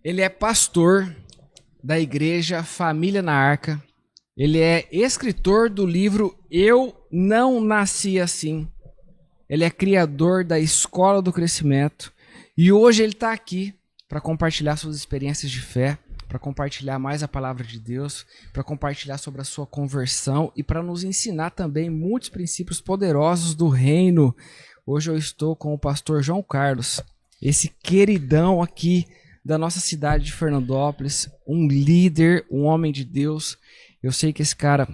Ele é pastor da igreja Família na Arca. Ele é escritor do livro Eu Não Nasci Assim. Ele é criador da Escola do Crescimento. E hoje ele está aqui para compartilhar suas experiências de fé, para compartilhar mais a palavra de Deus, para compartilhar sobre a sua conversão e para nos ensinar também muitos princípios poderosos do reino. Hoje eu estou com o pastor João Carlos, esse queridão aqui da nossa cidade de Fernandópolis, um líder, um homem de Deus. Eu sei que esse cara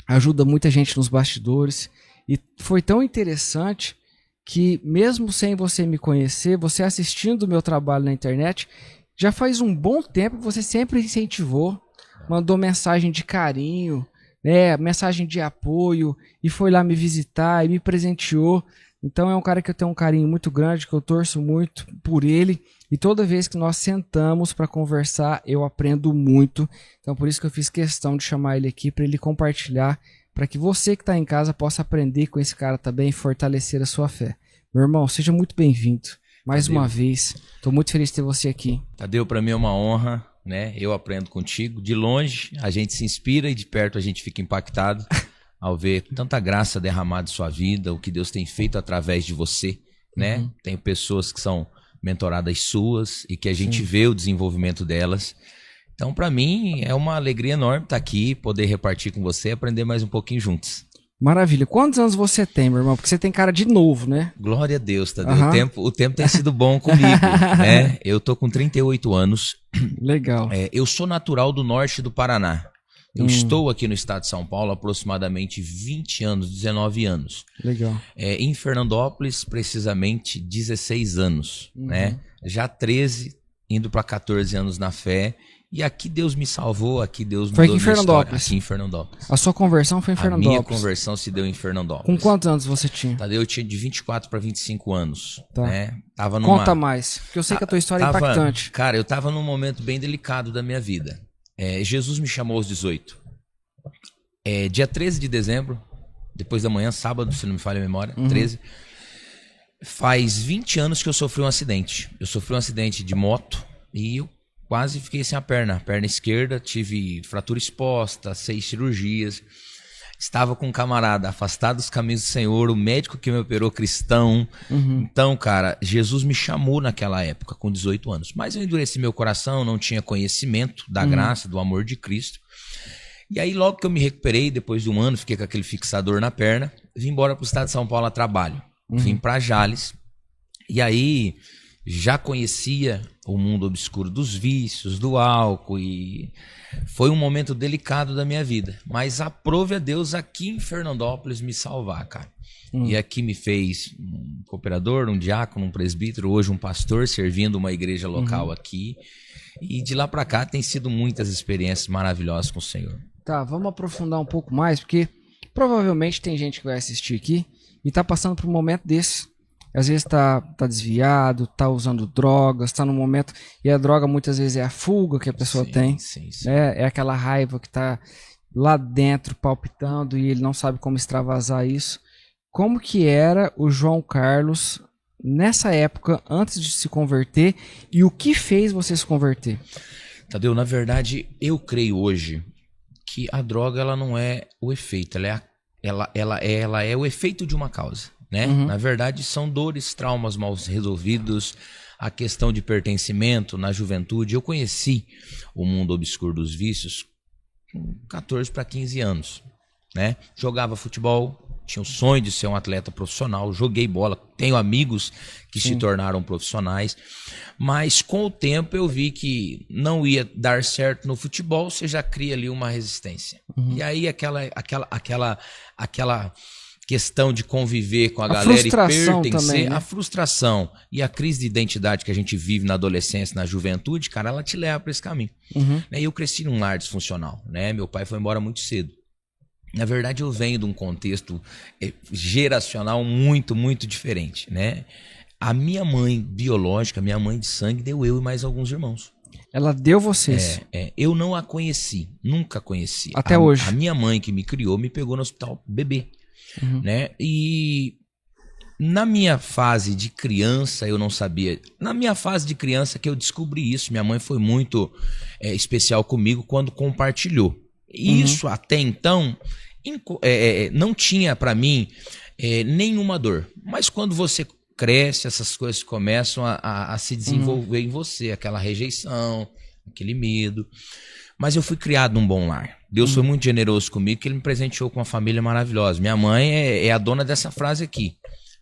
ajuda muita gente nos bastidores e foi tão interessante que mesmo sem você me conhecer, você assistindo o meu trabalho na internet, já faz um bom tempo que você sempre incentivou, mandou mensagem de carinho, né, mensagem de apoio e foi lá me visitar e me presenteou. Então é um cara que eu tenho um carinho muito grande, que eu torço muito por ele. E toda vez que nós sentamos para conversar, eu aprendo muito. Então por isso que eu fiz questão de chamar ele aqui para ele compartilhar, para que você que está em casa possa aprender com esse cara também e fortalecer a sua fé. Meu irmão, seja muito bem-vindo. Mais uma vez, estou muito feliz de ter você aqui. Tadeu, para mim é uma honra, né? Eu aprendo contigo. De longe a gente se inspira e de perto a gente fica impactado ao ver tanta graça derramada em sua vida, o que Deus tem feito através de você, né? Uhum. Tem pessoas que são mentoradas suas e que a gente vê o desenvolvimento delas. Então, para mim, é uma alegria enorme estar aqui, poder repartir com você e aprender mais um pouquinho juntos. Maravilha. Quantos anos você tem, meu irmão? Porque você tem cara de novo, né? Glória a Deus, Tadeu. O tempo tem sido bom comigo, né? Eu tô com 38 anos. Legal. Eu sou natural do norte do Paraná. Eu estou aqui no estado de São Paulo há aproximadamente 20 anos, 19 anos. Legal. Em Fernandópolis, precisamente 16 anos, né? Já 13, indo para 14 anos na fé. E aqui Deus me salvou, aqui Deus mudou minha história. Aqui em Fernandópolis. A sua conversão foi em Fernandópolis? A minha conversão se deu em Fernandópolis. Com quantos anos você tinha? Tadeu, eu tinha de 24 para 25 anos. Tá. Né? Conta mais, porque eu sei que a tua história é impactante. Cara, eu tava num momento bem delicado da minha vida. Jesus me chamou aos 18. Dia 13 de dezembro, depois da manhã, sábado, se não me falha a memória, 13. Faz 20 anos que eu sofri um acidente. Eu sofri um acidente de moto e eu quase fiquei sem a perna esquerda, tive fratura exposta, 6 cirurgias. Estava com um camarada afastado dos caminhos do Senhor, o médico que me operou cristão. Então, cara, Jesus me chamou naquela época, com 18 anos. Mas eu endureci meu coração, não tinha conhecimento da graça, do amor de Cristo. E aí, logo que eu me recuperei, depois de um ano, fiquei com aquele fixador na perna, vim embora para o estado de São Paulo a trabalho. Vim para Jales. E aí, já conhecia o mundo obscuro dos vícios, do álcool, e foi um momento delicado da minha vida. Mas aprove a Deus aqui em Fernandópolis me salvar, cara. E aqui me fez um cooperador, um diácono, um presbítero, hoje um pastor, servindo uma igreja local aqui. E de lá para cá tem sido muitas experiências maravilhosas com o Senhor. Tá, vamos aprofundar um pouco mais, porque provavelmente tem gente que vai assistir aqui e tá passando por um momento desse. Às vezes tá desviado, tá usando drogas, tá num momento... E a droga muitas vezes é a fuga que a pessoa tem. Sim. É aquela raiva que tá lá dentro palpitando e ele não sabe como extravasar isso. Como que era o João Carlos nessa época, antes de se converter, e o que fez você se converter? Tadeu, na verdade, eu creio hoje que a droga ela não é o efeito, ela é o efeito de uma causa, né? Na verdade, são dores, traumas mal resolvidos, a questão de pertencimento na juventude. Eu conheci o mundo obscuro dos vícios com 14 para 15 anos, né? Jogava futebol, tinha o sonho de ser um atleta profissional, joguei bola, tenho amigos que se tornaram profissionais, mas com o tempo eu vi que não ia dar certo no futebol, você já cria ali uma resistência. E aí aquela questão de conviver com a galera e pertencer, também, né? A frustração e a crise de identidade que a gente vive na adolescência, na juventude, cara, ela te leva para esse caminho. E eu cresci num lar disfuncional, né? Meu pai foi embora muito cedo. Na verdade, eu venho de um contexto geracional muito, muito diferente, né? A minha mãe biológica, minha mãe de sangue, deu eu e mais alguns irmãos. Ela deu vocês? Eu não a conheci, nunca conheci. Até hoje? A minha mãe que me criou me pegou no hospital bebê, né? E Na minha fase de criança, eu não sabia. Na minha fase de criança que eu descobri isso. Minha mãe foi muito especial comigo quando compartilhou. Isso até então não tinha para mim nenhuma dor. Mas quando você cresce, essas coisas começam a se desenvolver em você. Aquela rejeição, aquele medo. Mas eu fui criado num bom lar. Deus foi muito generoso comigo, que ele me presenteou com uma família maravilhosa. Minha mãe é a dona dessa frase aqui.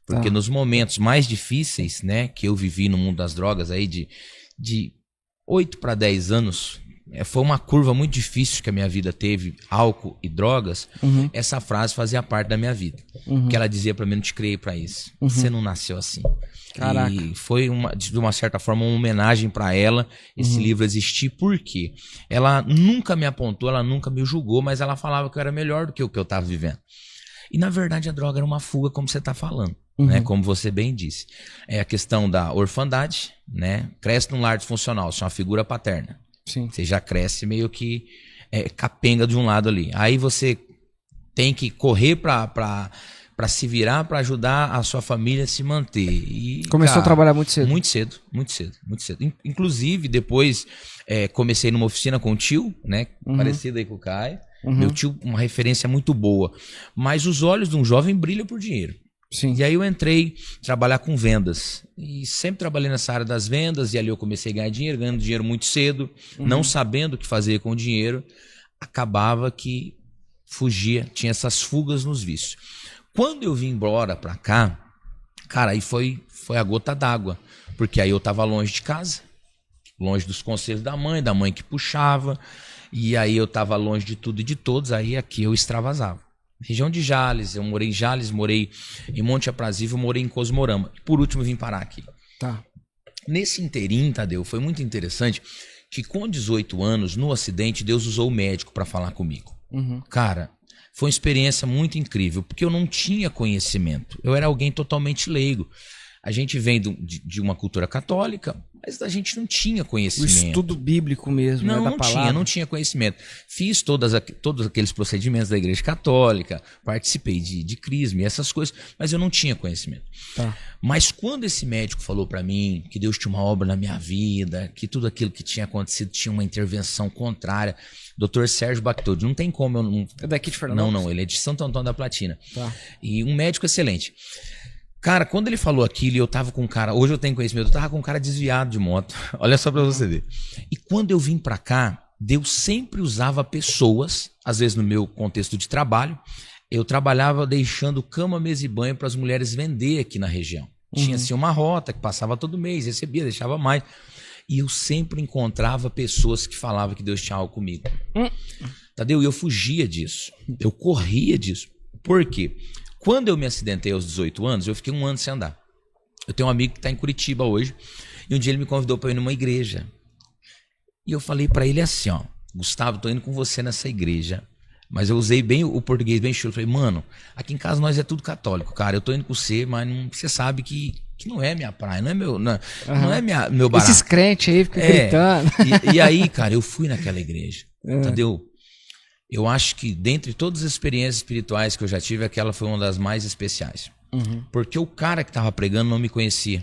Porque nos momentos mais difíceis, né, que eu vivi no mundo das drogas, aí de 8 para 10 anos, foi uma curva muito difícil que a minha vida teve, álcool e drogas. Essa frase fazia parte da minha vida. Que ela dizia para mim: não te criei para isso. Você não nasceu assim. Caraca. E foi, de uma certa forma, uma homenagem para ela, esse livro existir. Por quê? Ela nunca me apontou, ela nunca me julgou, mas ela falava que eu era melhor do que o que eu estava vivendo. E, na verdade, a droga era uma fuga, como você está falando. Né? Como você bem disse. É a questão da orfandade, né? Cresce num lar disfuncional, você é uma figura paterna. Sim. Você já cresce meio que capenga de um lado ali. Aí você tem que correr para se virar, para ajudar a sua família a se manter. E, começou a trabalhar muito cedo. Muito cedo, muito cedo, muito cedo. Inclusive, depois comecei numa oficina com um tio, né? Parecido aí com o Caio. Meu tio, uma referência muito boa. Mas os olhos de um jovem brilham por dinheiro. Sim. E aí eu entrei trabalhar com vendas. E sempre trabalhei nessa área das vendas. E ali eu comecei a ganhar dinheiro, ganhando dinheiro muito cedo. Não sabendo o que fazer com o dinheiro. Acabava que fugia, tinha essas fugas nos vícios. Quando eu vim embora pra cá, cara, aí foi a gota d'água. Porque aí eu tava longe de casa. Longe dos conselhos da mãe que puxava. E aí eu tava longe de tudo e de todos. Aí aqui eu extravasava. Região de Jales, eu morei em Jales, morei em Monte Aprazível, morei em Cosmorama. Por último, vim parar aqui. Tá. Nesse inteirinho, Tadeu, foi muito interessante que com 18 anos, no acidente, Deus usou o médico para falar comigo. Cara, foi uma experiência muito incrível, porque eu não tinha conhecimento. Eu era alguém totalmente leigo. A gente vem de uma cultura católica, mas a gente não tinha conhecimento. O estudo bíblico mesmo, não, né, da não palavra. não tinha conhecimento. Fiz todos aqueles procedimentos da Igreja Católica, participei de crisma e essas coisas, mas eu não tinha conhecimento. Tá. Mas quando esse médico falou para mim que Deus tinha uma obra na minha vida, que tudo aquilo que tinha acontecido tinha uma intervenção contrária, Dr. Sérgio Bactodi, não tem como eu não... É daqui de Fernandópolis? Não, ele é de Santo Antônio da Platina. Tá. E um médico excelente. Cara, quando ele falou aquilo, eu tava com um cara... Hoje eu tenho conhecimento, eu tava com um cara desviado de moto. Olha só pra você ver. E quando eu vim pra cá, Deus sempre usava pessoas, às vezes no meu contexto de trabalho, eu trabalhava deixando cama, mesa e banho para as mulheres vender aqui na região. Tinha assim uma rota que passava todo mês, recebia, deixava mais. E eu sempre encontrava pessoas que falavam que Deus tinha algo comigo. Tadeu, e eu fugia disso. Eu corria disso. Por quê? Quando eu me acidentei aos 18 anos, eu fiquei 1 ano sem andar. Eu tenho um amigo que está em Curitiba hoje, e um dia ele me convidou para ir numa igreja. E eu falei para ele assim, ó, Gustavo, tô indo com você nessa igreja. Mas eu usei bem o português bem chulo. Eu falei, mano, aqui em casa nós é tudo católico, cara. Eu tô indo com você, mas você sabe que não é minha praia, não é meu barato. Esses crentes aí ficam gritando. E aí, cara, eu fui naquela igreja, entendeu? Eu acho que dentre todas as experiências espirituais que eu já tive, aquela foi uma das mais especiais. Porque o cara que tava pregando não me conhecia.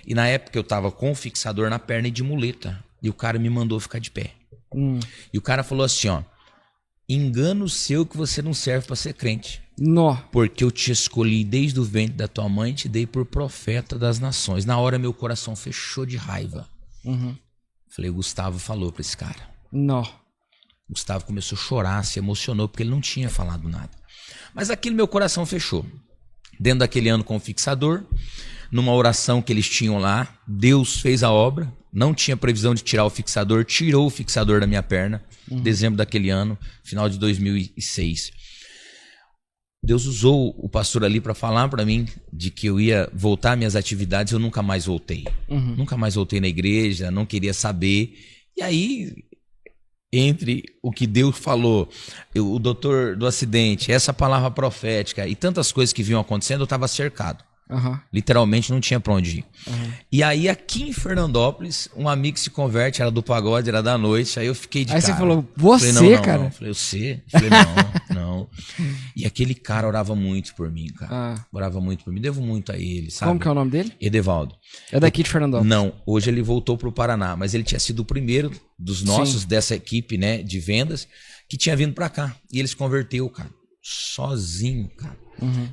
E na época eu tava com o fixador na perna e de muleta. E o cara me mandou ficar de pé. E o cara falou assim, ó, engano seu que você não serve para ser crente. Nó. Porque eu te escolhi desde o ventre da tua mãe e te dei por profeta das nações. Na hora meu coração fechou de raiva. Falei, o Gustavo falou para esse cara. Nó. O Gustavo começou a chorar, se emocionou, porque ele não tinha falado nada. Mas aquilo meu coração fechou. Dentro daquele ano com o fixador, numa oração que eles tinham lá, Deus fez a obra, não tinha previsão de tirar o fixador, tirou o fixador da minha perna, dezembro daquele ano, final de 2006. Deus usou o pastor ali para falar para mim de que eu ia voltar às minhas atividades, eu nunca mais voltei. Nunca mais voltei na igreja, não queria saber. E aí, entre o que Deus falou, o doutor do acidente, essa palavra profética e tantas coisas que vinham acontecendo, eu estava cercado. Literalmente não tinha para onde ir. E aí aqui em Fernandópolis, um amigo se converte, era do pagode, era da noite, aí eu fiquei de cara. Aí você falou, você, falei, não, cara? Não. Falei, você? Falei, não. E aquele cara orava muito por mim, cara. Orava muito por mim. Devo muito a ele, sabe? Como que é o nome dele? Edevaldo. É daqui de Fernandópolis? Não, hoje ele voltou pro Paraná, mas ele tinha sido o primeiro dos nossos, dessa equipe, né, de vendas, que tinha vindo pra cá. E ele se converteu, cara, sozinho, cara.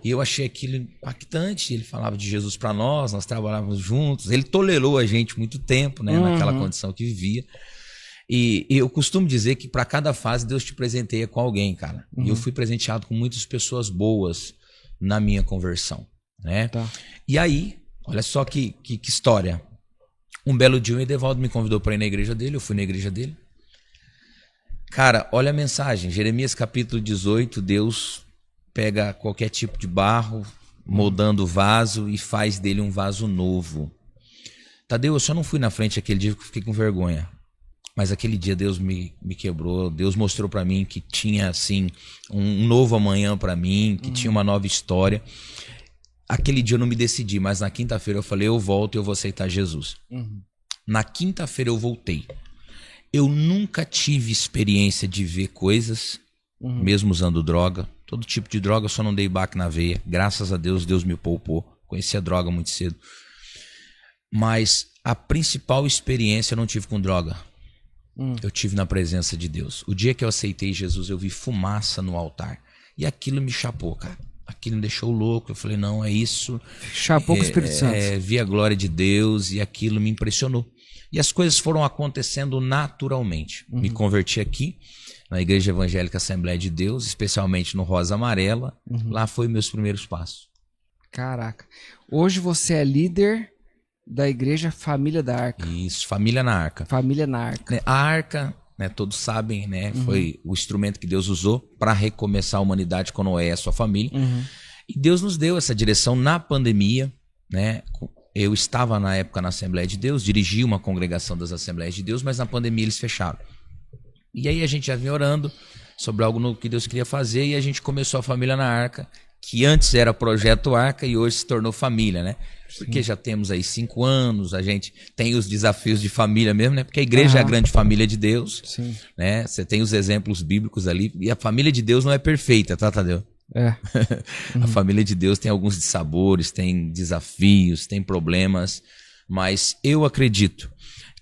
E eu achei aquilo impactante. Ele falava de Jesus pra nós trabalhávamos juntos. Ele tolerou a gente muito tempo, né, naquela condição que vivia. E eu costumo dizer que para cada fase Deus te presenteia com alguém, cara. E eu fui presenteado com muitas pessoas boas na minha conversão, né? Tá. E aí, olha só que história. Um belo dia o Edevaldo me convidou para ir na igreja dele, eu fui na igreja dele. Cara, olha a mensagem, Jeremias capítulo 18, Deus pega qualquer tipo de barro, moldando o vaso e faz dele um vaso novo. Tadeu, eu só não fui na frente aquele dia porque eu fiquei com vergonha. Mas aquele dia Deus me quebrou, Deus mostrou para mim que tinha assim um novo amanhã para mim, que tinha uma nova história. Aquele dia eu não me decidi, mas na quinta-feira eu falei, eu volto e eu vou aceitar Jesus. Na quinta-feira eu voltei. Eu nunca tive experiência de ver coisas, mesmo usando droga. Todo tipo de droga, eu só não dei baque na veia. Graças a Deus, Deus me poupou. Conheci a droga muito cedo. Mas a principal experiência eu não tive com droga. Eu tive na presença de Deus. O dia que eu aceitei Jesus, eu vi fumaça no altar. E aquilo me chapou, cara. Aquilo me deixou louco. Eu falei, não, é isso. Chapou com o Espírito Santo. Vi a glória de Deus e aquilo me impressionou. E as coisas foram acontecendo naturalmente. Me converti aqui, na Igreja Evangélica Assembleia de Deus, especialmente no Rosa Amarela. Lá foi meus primeiros passos. Caraca. Hoje você é líder da Igreja Família da Arca. Isso, Família na Arca. Família na Arca. A Arca, né, todos sabem, né, foi o instrumento que Deus usou para recomeçar a humanidade com Noé e a sua família. E Deus nos deu essa direção na pandemia, né? Eu estava na época na Assembleia de Deus, dirigi uma congregação das Assembleias de Deus, mas na pandemia eles fecharam. E aí a gente já vinha orando sobre algo novo que Deus queria fazer e a gente começou a Família na Arca, que antes era Projeto Arca e hoje se tornou família, né? Porque já temos aí 5 anos, a gente tem os desafios de família mesmo, né? Porque a igreja é a grande família de Deus, né? Você tem os exemplos bíblicos ali e a família de Deus não é perfeita, tá, Tadeu? A família de Deus tem alguns dissabores, tem desafios, tem problemas, mas eu acredito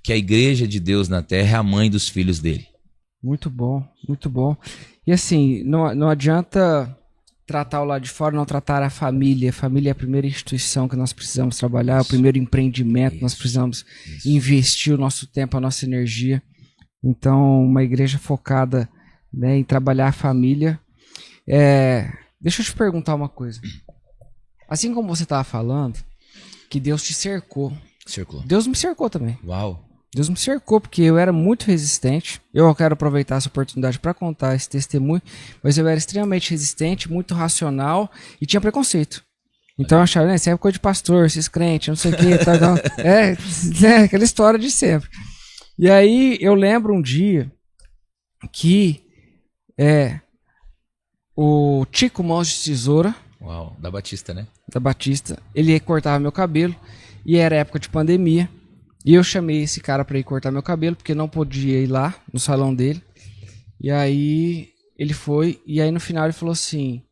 que a igreja de Deus na terra é a mãe dos filhos dele. Muito bom, muito bom. E assim, não adianta tratar o lado de fora, não tratar a família. A família é a primeira instituição que nós precisamos trabalhar, o primeiro empreendimento que nós precisamos investir o nosso tempo, a nossa energia. Então, uma igreja focada, né, em trabalhar a família. Deixa eu te perguntar uma coisa. Assim como você estava falando, que Deus te cercou. Deus me cercou também. Uau! Deus me cercou porque eu era muito resistente. Eu quero aproveitar essa oportunidade para contar esse testemunho, mas eu era extremamente resistente, muito racional e tinha preconceito. Então eu achava, né, isso é coisa de pastor, esses crentes, não sei o que, tal. Aquela história de sempre. E aí eu lembro um dia que o Tico Mãos de Tesoura. Uau, da Batista, né? Da Batista. Ele cortava meu cabelo e era época de pandemia. E eu chamei esse cara pra ir cortar meu cabelo, porque não podia ir lá no salão dele. E aí ele foi, e aí no final ele falou assim,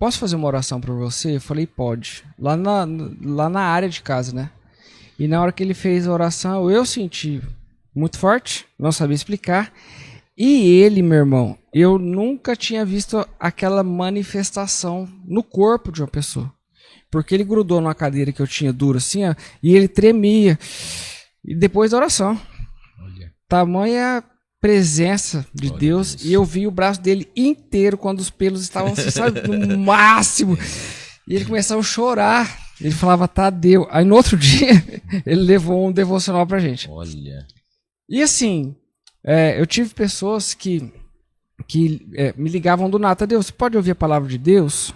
posso fazer uma oração pra você? Eu falei, pode. Lá na área de casa, né? E na hora que ele fez a oração, eu senti muito forte, não sabia explicar. E ele, meu irmão, eu nunca tinha visto aquela manifestação no corpo de uma pessoa. Porque ele grudou numa cadeira que eu tinha dura assim, ó, e ele tremia. E depois da oração, tamanha presença de Deus, e eu vi o braço dele inteiro quando os pelos estavam assim, sabe, no máximo. E ele começava a chorar. Ele falava, Tadeu. Aí no outro dia, ele levou um devocional pra gente. Olha. E assim, eu tive pessoas que me ligavam do nada, Tadeu, você pode ouvir a palavra de Deus?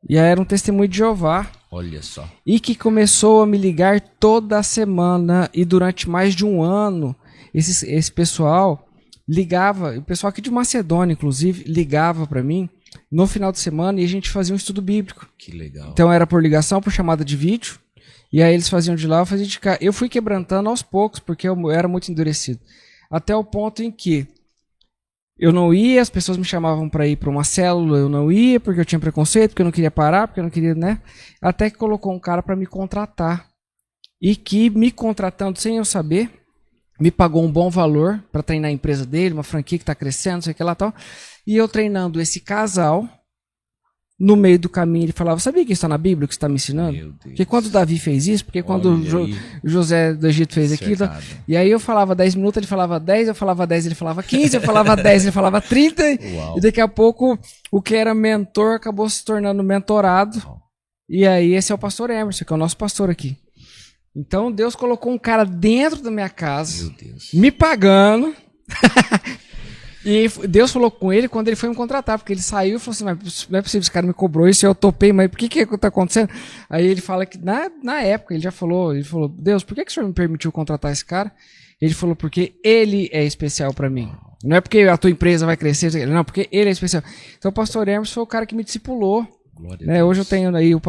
E aí era um testemunho de Jeová. Olha só. E que começou a me ligar toda semana e durante mais de um ano. Esse pessoal ligava, o pessoal aqui de Macedônia, inclusive, ligava para mim no final de semana e a gente fazia um estudo bíblico. Que legal. Então era por ligação, por chamada de vídeo. E aí eles faziam de lá, eu fazia de cá. Eu fui quebrantando aos poucos, porque eu era muito endurecido. Até o ponto em que eu não ia, as pessoas me chamavam pra ir pra uma célula, eu não ia, porque eu tinha preconceito, porque eu não queria parar, porque eu não queria, né? Até que colocou um cara pra me contratar. E que me contratando sem eu saber, me pagou um bom valor pra treinar a empresa dele, uma franquia que tá crescendo, não sei o que lá e tal. E eu treinando esse casal, no meio do caminho ele falava, sabia que isso tá na Bíblia, que você tá me ensinando? Meu Deus. Porque quando Davi fez isso, porque quando José do Egito fez aquilo, e aí eu falava 10 minutos, ele falava 10, eu falava 10, ele falava 15, eu falava 10, ele falava 30, Uau. e daqui a pouco o que era mentor acabou se tornando mentorado. Uau. E aí esse é o pastor Emerson, que é o nosso pastor aqui. Então Deus colocou um cara dentro da minha casa, Meu Deus. me pagando. E Deus falou com ele quando ele foi me contratar, porque ele saiu e falou assim, mas não é possível, esse cara me cobrou isso, eu topei, mas por que tá acontecendo? Aí ele fala que na época ele já falou, Deus, por que o senhor me permitiu contratar esse cara? Ele falou, porque ele é especial pra mim. Não é porque a tua empresa vai crescer, não, porque ele é especial. Então o pastor Emerson foi o cara que me discipulou. Né? Hoje eu tenho aí o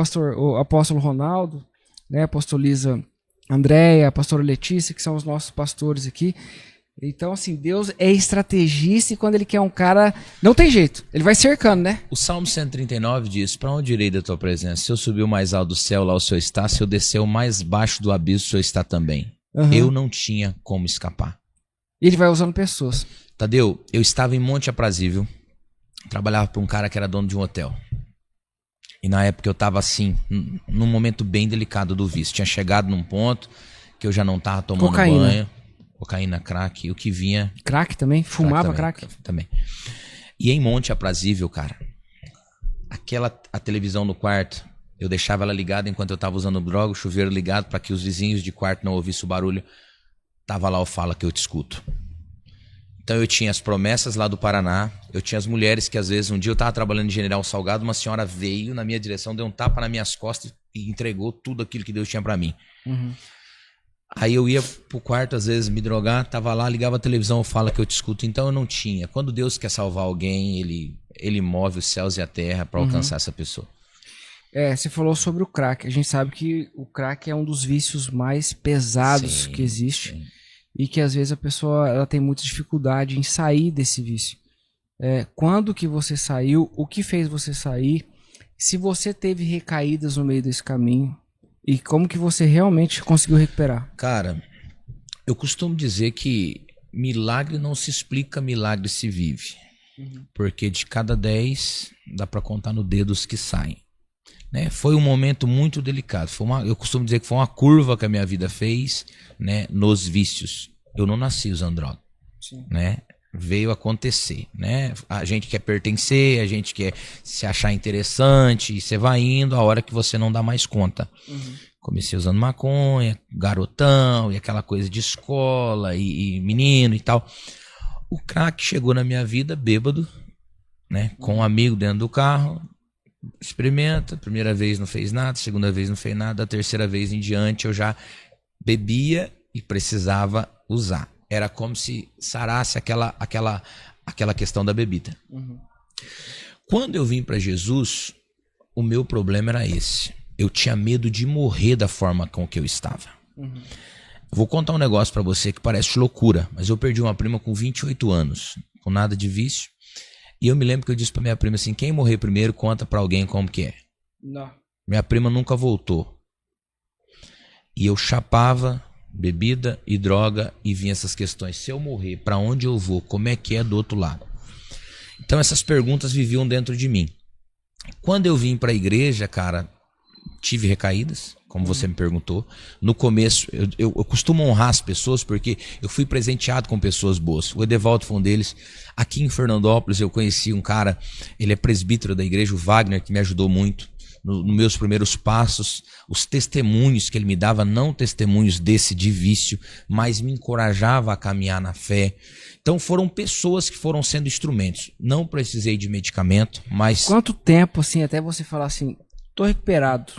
apóstolo Ronaldo, né? A apostolisa Andréia, a pastora Letícia, que são os nossos pastores aqui. Então, assim, Deus é estrategista e quando ele quer um cara, não tem jeito, ele vai cercando, né? O Salmo 139 diz, para onde irei da tua presença? Se eu subir o mais alto do céu, lá o Senhor está. Se eu descer o mais baixo do abismo, o Senhor está também. Uhum. Eu não tinha como escapar. E ele vai usando pessoas. Tadeu, eu estava em Monte Aprazível, trabalhava para um cara que era dono de um hotel. E na época eu estava assim, num momento bem delicado do vício. Tinha chegado num ponto que eu já não estava tomando cocaína. Banho. Cocaína, crack, o que vinha... Crack também? Fumava crack? Também. E em Monte Aprazível, cara, a televisão no quarto, eu deixava ela ligada enquanto eu tava usando droga, o chuveiro ligado para que os vizinhos de quarto não ouvissem o barulho. Tava lá o Fala Que Eu Te Escuto. Então eu tinha as promessas lá do Paraná, eu tinha as mulheres que às vezes, um dia eu tava trabalhando em General Salgado, uma senhora veio na minha direção, deu um tapa nas minhas costas e entregou tudo aquilo que Deus tinha para mim. Uhum. Aí eu ia pro quarto, às vezes, me drogar, tava lá, ligava a televisão, Fala Que Eu Te Escuto. Então eu não tinha. Quando Deus quer salvar alguém, ele move os céus e a terra para alcançar essa pessoa. Você falou sobre o crack. A gente sabe que o crack é um dos vícios mais pesados que existe. Sim. E que às vezes a pessoa ela tem muita dificuldade em sair desse vício. Quando que você saiu? O que fez você sair? Se você teve recaídas no meio desse caminho? E como que você realmente conseguiu recuperar? Cara, eu costumo dizer que milagre não se explica, milagre se vive. Uhum. Porque de cada 10, dá para contar no dedo os que saem. Né? Foi um momento muito delicado. Eu costumo dizer que foi uma curva que a minha vida fez, né, nos vícios. Eu não nasci usando droga. Sim. Né? Veio acontecer, né? A gente quer pertencer, a gente quer se achar interessante, e você vai indo a hora que você não dá mais conta. Uhum. Comecei usando maconha, garotão, e aquela coisa de escola, e menino e tal. O crack chegou na minha vida bêbado, né? Com um amigo dentro do carro, experimenta, primeira vez não fez nada, segunda vez não fez nada, a terceira vez em diante eu já bebia e precisava usar. Era como se sarasse aquela questão da bebida. Uhum. Quando eu vim para Jesus, o meu problema era esse. Eu tinha medo de morrer da forma com que eu estava. Uhum. Vou contar um negócio para você que parece loucura, mas eu perdi uma prima com 28 anos, com nada de vício. E eu me lembro que eu disse para minha prima assim, quem morrer primeiro conta para alguém como que é. Não. Minha prima nunca voltou. E eu chapava bebida e droga e vinha essas questões. Se eu morrer, para onde eu vou? Como é que é do outro lado? Então essas perguntas viviam dentro de mim. Quando eu vim para a igreja, cara, tive recaídas, como você me perguntou. No começo, eu costumo honrar as pessoas porque eu fui presenteado com pessoas boas. O Edevaldo foi um deles. Aqui em Fernandópolis eu conheci um cara, ele é presbítero da igreja, o Wagner, que me ajudou muito. Nos meus primeiros passos, os testemunhos que ele me dava, não testemunhos desse de vício, mas me encorajava a caminhar na fé. Então foram pessoas que foram sendo instrumentos. Não precisei de medicamento, mas... Quanto tempo, assim, até você falar assim, tô recuperado?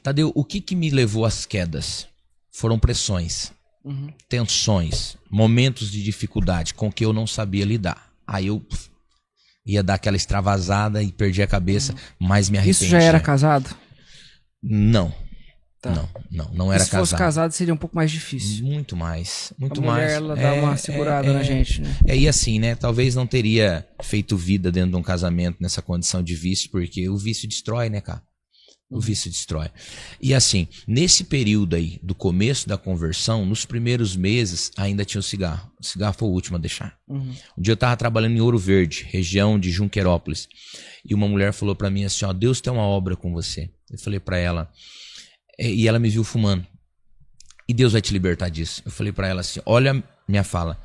Tadeu, o que me levou às quedas? Foram pressões, tensões, momentos de dificuldade com que eu não sabia lidar. Aí eu... ia dar aquela extravasada e perdi a cabeça, mas me arrependi. Isso já era casado? Não. Tá. Não era Se fosse casado. casado seria um pouco mais difícil. Muito mais. A mulher, ela dá uma segurada na gente, né? E assim, né? Talvez não teria feito vida dentro de um casamento nessa condição de vício, porque o vício destrói, né, cara? O vício destrói. E assim, nesse período aí, do começo da conversão, nos primeiros meses, ainda tinha o cigarro. O cigarro foi o último a deixar. Um dia eu tava trabalhando em Ouro Verde, região de Junquerópolis. E uma mulher falou pra mim assim, ó, Deus tem uma obra com você. Eu falei pra ela, e ela me viu fumando. E Deus vai te libertar disso. Eu falei pra ela assim, olha minha fala.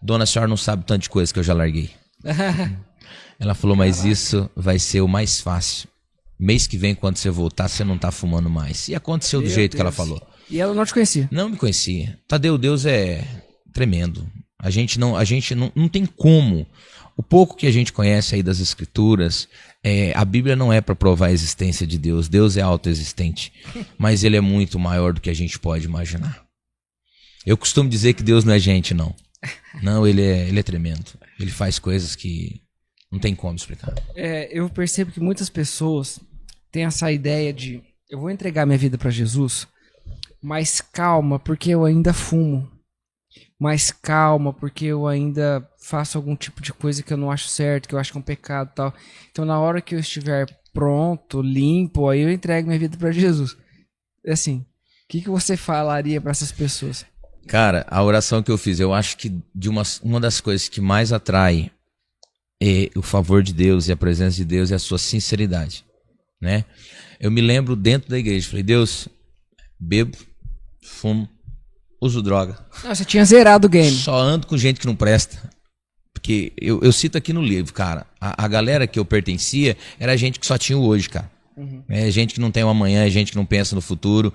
Dona, a senhora não sabe tanto de coisa que eu já larguei. Ela falou, mas isso vai ser o mais fácil. Mês que vem, quando você voltar, você não tá fumando mais. E aconteceu do jeito que ela falou. E ela não te conhecia? Não me conhecia. Tadeu, Deus é tremendo. A gente não tem como. O pouco que a gente conhece aí das escrituras, a Bíblia não é para provar a existência de Deus. Deus é autoexistente. Mas ele é muito maior do que a gente pode imaginar. Eu costumo dizer que Deus não é gente, não. Não, ele é tremendo. Ele faz coisas que não tem como explicar. Eu percebo que muitas pessoas têm essa ideia de eu vou entregar minha vida para Jesus, mas calma, porque eu ainda fumo. Mas calma, porque eu ainda faço algum tipo de coisa que eu não acho certo, que eu acho que é um pecado e tal. Então, na hora que eu estiver pronto, limpo, aí eu entrego minha vida para Jesus. Assim, o que você falaria para essas pessoas? Cara, a oração que eu fiz, eu acho que de uma das coisas que mais atrai o favor de Deus e a presença de Deus é a sua sinceridade, né? Eu me lembro dentro da igreja, falei, Deus, bebo, fumo, uso droga. Não, você tinha zerado o game. Só ando com gente que não presta. Porque eu cito aqui no livro, cara, a galera que eu pertencia era gente que só tinha o hoje, cara. É gente que não tem o amanhã, é gente que não pensa no futuro.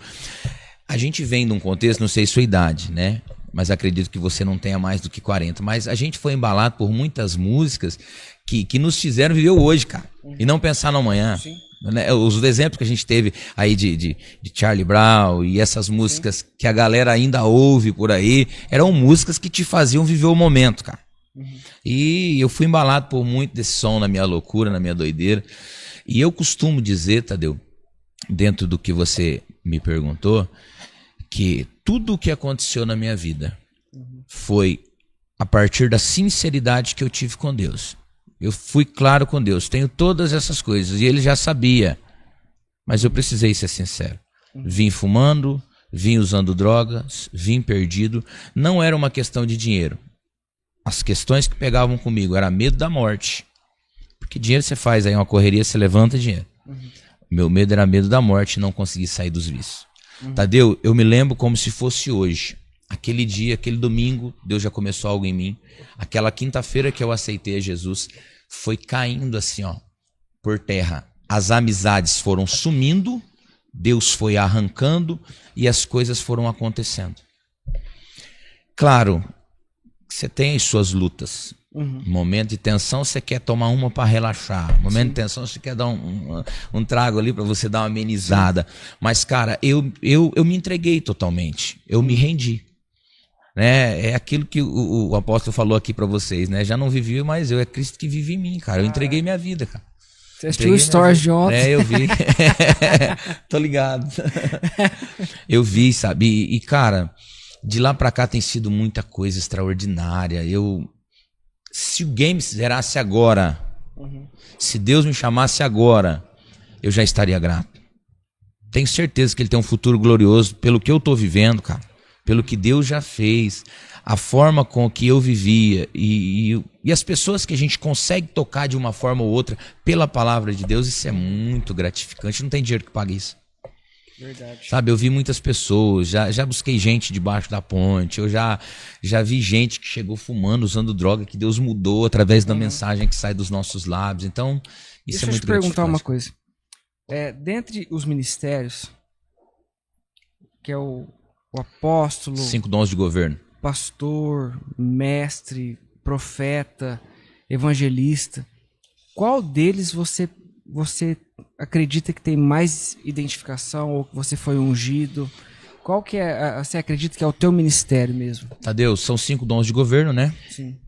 A gente vem de um contexto, não sei sua idade, né? Mas acredito que você não tenha mais do que 40. Mas a gente foi embalado por muitas músicas que nos fizeram viver o hoje, cara. E não pensar no amanhã. Sim. Os exemplos que a gente teve aí de Charlie Brown e essas músicas que a galera ainda ouve por aí, eram músicas que te faziam viver o momento, cara. E eu fui embalado por muito desse som na minha loucura, na minha doideira. E eu costumo dizer, Tadeu, dentro do que você me perguntou, que tudo o que aconteceu na minha vida foi a partir da sinceridade que eu tive com Deus. Eu fui claro com Deus, tenho todas essas coisas, e ele já sabia, mas eu precisei ser sincero. Vim fumando, vim usando drogas, vim perdido, não era uma questão de dinheiro. As questões que pegavam comigo era medo da morte, porque dinheiro você faz aí uma correria, você levanta dinheiro. Meu medo era medo da morte e não conseguir sair dos vícios. Tadeu, eu me lembro como se fosse hoje. Aquele dia, aquele domingo, Deus já começou algo em mim. Aquela quinta-feira que eu aceitei a Jesus, foi caindo assim, ó, por terra. As amizades foram sumindo, Deus foi arrancando e as coisas foram acontecendo. Claro, você tem as suas lutas. Momento de tensão, você quer tomar uma para relaxar. Momento de tensão, você quer dar um trago ali para você dar uma amenizada. Mas, cara, eu me entreguei totalmente. Eu me rendi. Né? É aquilo que o apóstolo falou aqui para vocês, né? Já não vivi mais eu, é Cristo que vive em mim, cara. Eu entreguei minha vida, cara. Você assistiu o Stories de ontem? Eu vi. Tô ligado. Eu vi, sabe? E, cara, de lá pra cá tem sido muita coisa extraordinária. Se o game zerasse agora, se Deus me chamasse agora, eu já estaria grato. Tenho certeza que ele tem um futuro glorioso pelo que eu tô vivendo, cara. Pelo que Deus já fez, a forma com que eu vivia e as pessoas que a gente consegue tocar de uma forma ou outra pela palavra de Deus, isso é muito gratificante. Não tem dinheiro que pague isso. Verdade. Sabe, eu vi muitas pessoas, já busquei gente debaixo da ponte, eu já vi gente que chegou fumando, usando droga, que Deus mudou através da mensagem que sai dos nossos lábios. Então, isso é muito gratificante. Deixa eu te perguntar uma coisa. Dentre os ministérios, que é o apóstolo... 5 dons de governo. Pastor, mestre, profeta, evangelista, qual deles você acredita que tem mais identificação ou que você foi ungido? Qual que você acredita que é o teu ministério mesmo? Tadeu, são 5 dons de governo, né? Sim.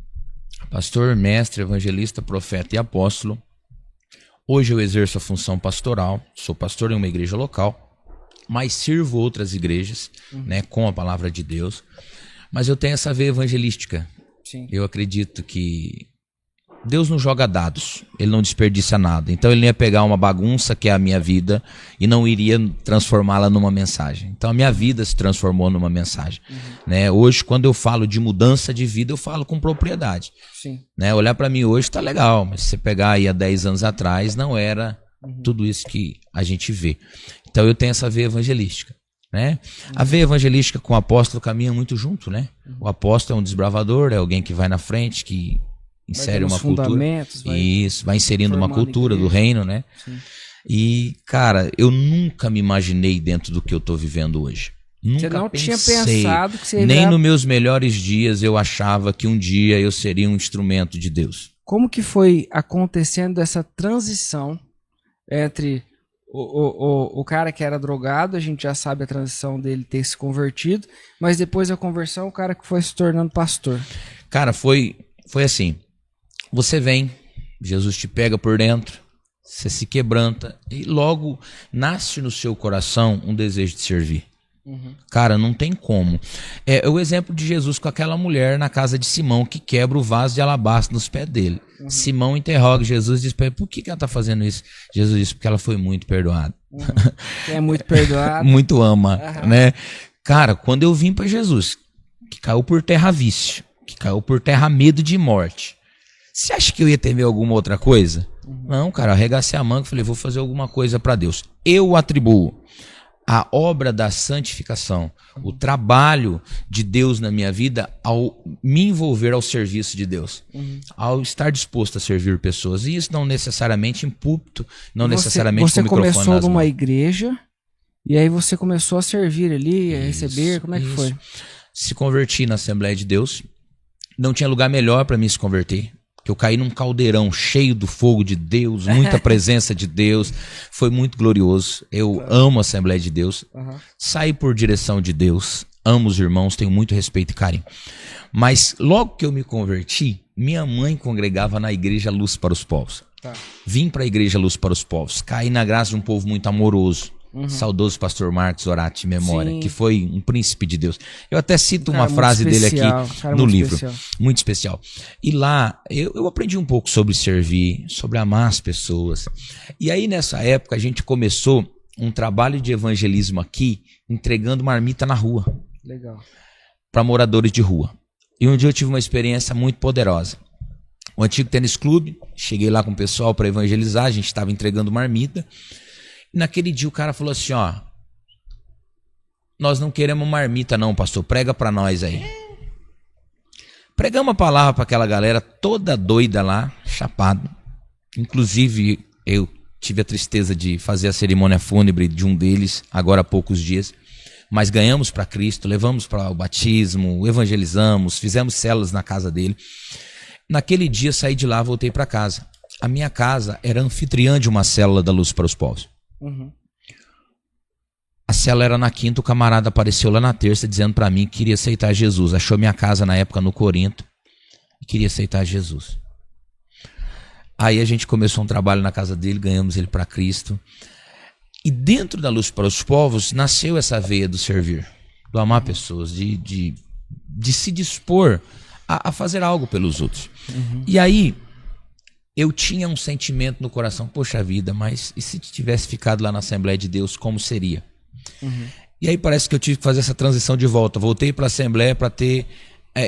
Pastor, mestre, evangelista, profeta e apóstolo. Hoje eu exerço a função pastoral, sou pastor em uma igreja local. mas sirvo outras igrejas, né, com a palavra de Deus. Mas eu tenho essa veia evangelística. Sim. Eu acredito que Deus não joga dados, ele não desperdiça nada. Então ele não ia pegar uma bagunça que é a minha vida e não iria transformá-la numa mensagem. Então a minha vida se transformou numa mensagem. Né? Hoje, quando eu falo de mudança de vida, eu falo com propriedade. Sim. Né? Olhar para mim hoje tá legal, mas se você pegar aí há 10 anos atrás, não era tudo isso que a gente vê. Então eu tenho essa veia evangelística. Né? A veia evangelística com o apóstolo caminha muito junto. Né? O apóstolo é um desbravador, é alguém que vai na frente, que insere uma cultura. Isso, vai inserindo uma cultura do reino, né? Sim. E, cara, eu nunca me imaginei dentro do que eu tô vivendo hoje. Nunca você não pensei, tinha pensado que você nem nos meus melhores dias eu achava que um dia eu seria um instrumento de Deus. Como que foi acontecendo essa transição entre o cara que era drogado, a gente já sabe a transição dele ter se convertido, mas depois da conversão, o cara que foi se tornando pastor? Cara, foi assim. Você vem, Jesus te pega por dentro, você se quebranta e logo nasce no seu coração um desejo de servir. Cara, não tem como. É o exemplo de Jesus com aquela mulher na casa de Simão que quebra o vaso de alabastro nos pés dele. Simão interroga Jesus e diz para ele, por que ela está fazendo isso? Jesus diz, porque ela foi muito perdoada. Quem é muito perdoado. Muito ama, né? Cara, quando eu vim para Jesus, que caiu por terra vício, que caiu por terra medo de morte, você acha que eu ia temer alguma outra coisa? Não, cara, arregacei a manga e falei, vou fazer alguma coisa para Deus. Eu atribuo a obra da santificação, o trabalho de Deus na minha vida ao me envolver ao serviço de Deus, ao estar disposto a servir pessoas. E isso não necessariamente em púlpito, não necessariamente com o microfone nas mãos. Você começou numa igreja e aí você começou a servir ali, a receber, como é que foi? Se converti na Assembleia de Deus, não tinha lugar melhor para mim se converter. Que eu caí num caldeirão cheio do fogo de Deus, muita presença de Deus, foi muito glorioso. Eu amo a Assembleia de Deus, saí por direção de Deus, amo os irmãos, tenho muito respeito e carinho. Mas logo que eu me converti, minha mãe congregava na Igreja Luz para os Povos. Vim para a Igreja Luz para os Povos, caí na graça de um povo muito amoroso. Saudoso pastor Marcos Orati Memória, que foi um príncipe de Deus. Eu até cito uma frase dele aqui no livro, muito especial. E lá eu aprendi um pouco sobre servir, sobre amar as pessoas. E aí nessa época a gente começou um trabalho de evangelismo aqui, entregando marmita na rua. Legal. Para moradores de rua. E um dia eu tive uma experiência muito poderosa. O antigo tênis clube, cheguei lá com o pessoal para evangelizar, a gente estava entregando marmita. Naquele dia o cara falou assim, ó, nós não queremos marmita não, pastor, prega pra nós aí. Pregamos a palavra pra aquela galera toda doida lá, chapado. Inclusive eu tive a tristeza de fazer a cerimônia fúnebre de um deles, agora há poucos dias. Mas ganhamos para Cristo, levamos para o batismo, evangelizamos, fizemos células na casa dele. Naquele dia saí de lá, voltei para casa. A minha casa era anfitriã de uma célula da Luz para os Povos. A célula era na quinta, o camarada apareceu lá na terça dizendo para mim que queria aceitar Jesus. Achou minha casa na época no Corinto e queria aceitar Jesus. Aí a gente começou um trabalho na casa dele, ganhamos ele para Cristo. E dentro da Luz para os Povos nasceu essa veia do servir, do amar pessoas, de se dispor a fazer algo pelos outros. E aí eu tinha um sentimento no coração, poxa vida, mas e se tivesse ficado lá na Assembleia de Deus, como seria? E aí parece que eu tive que fazer essa transição de volta. Voltei para a Assembleia para ter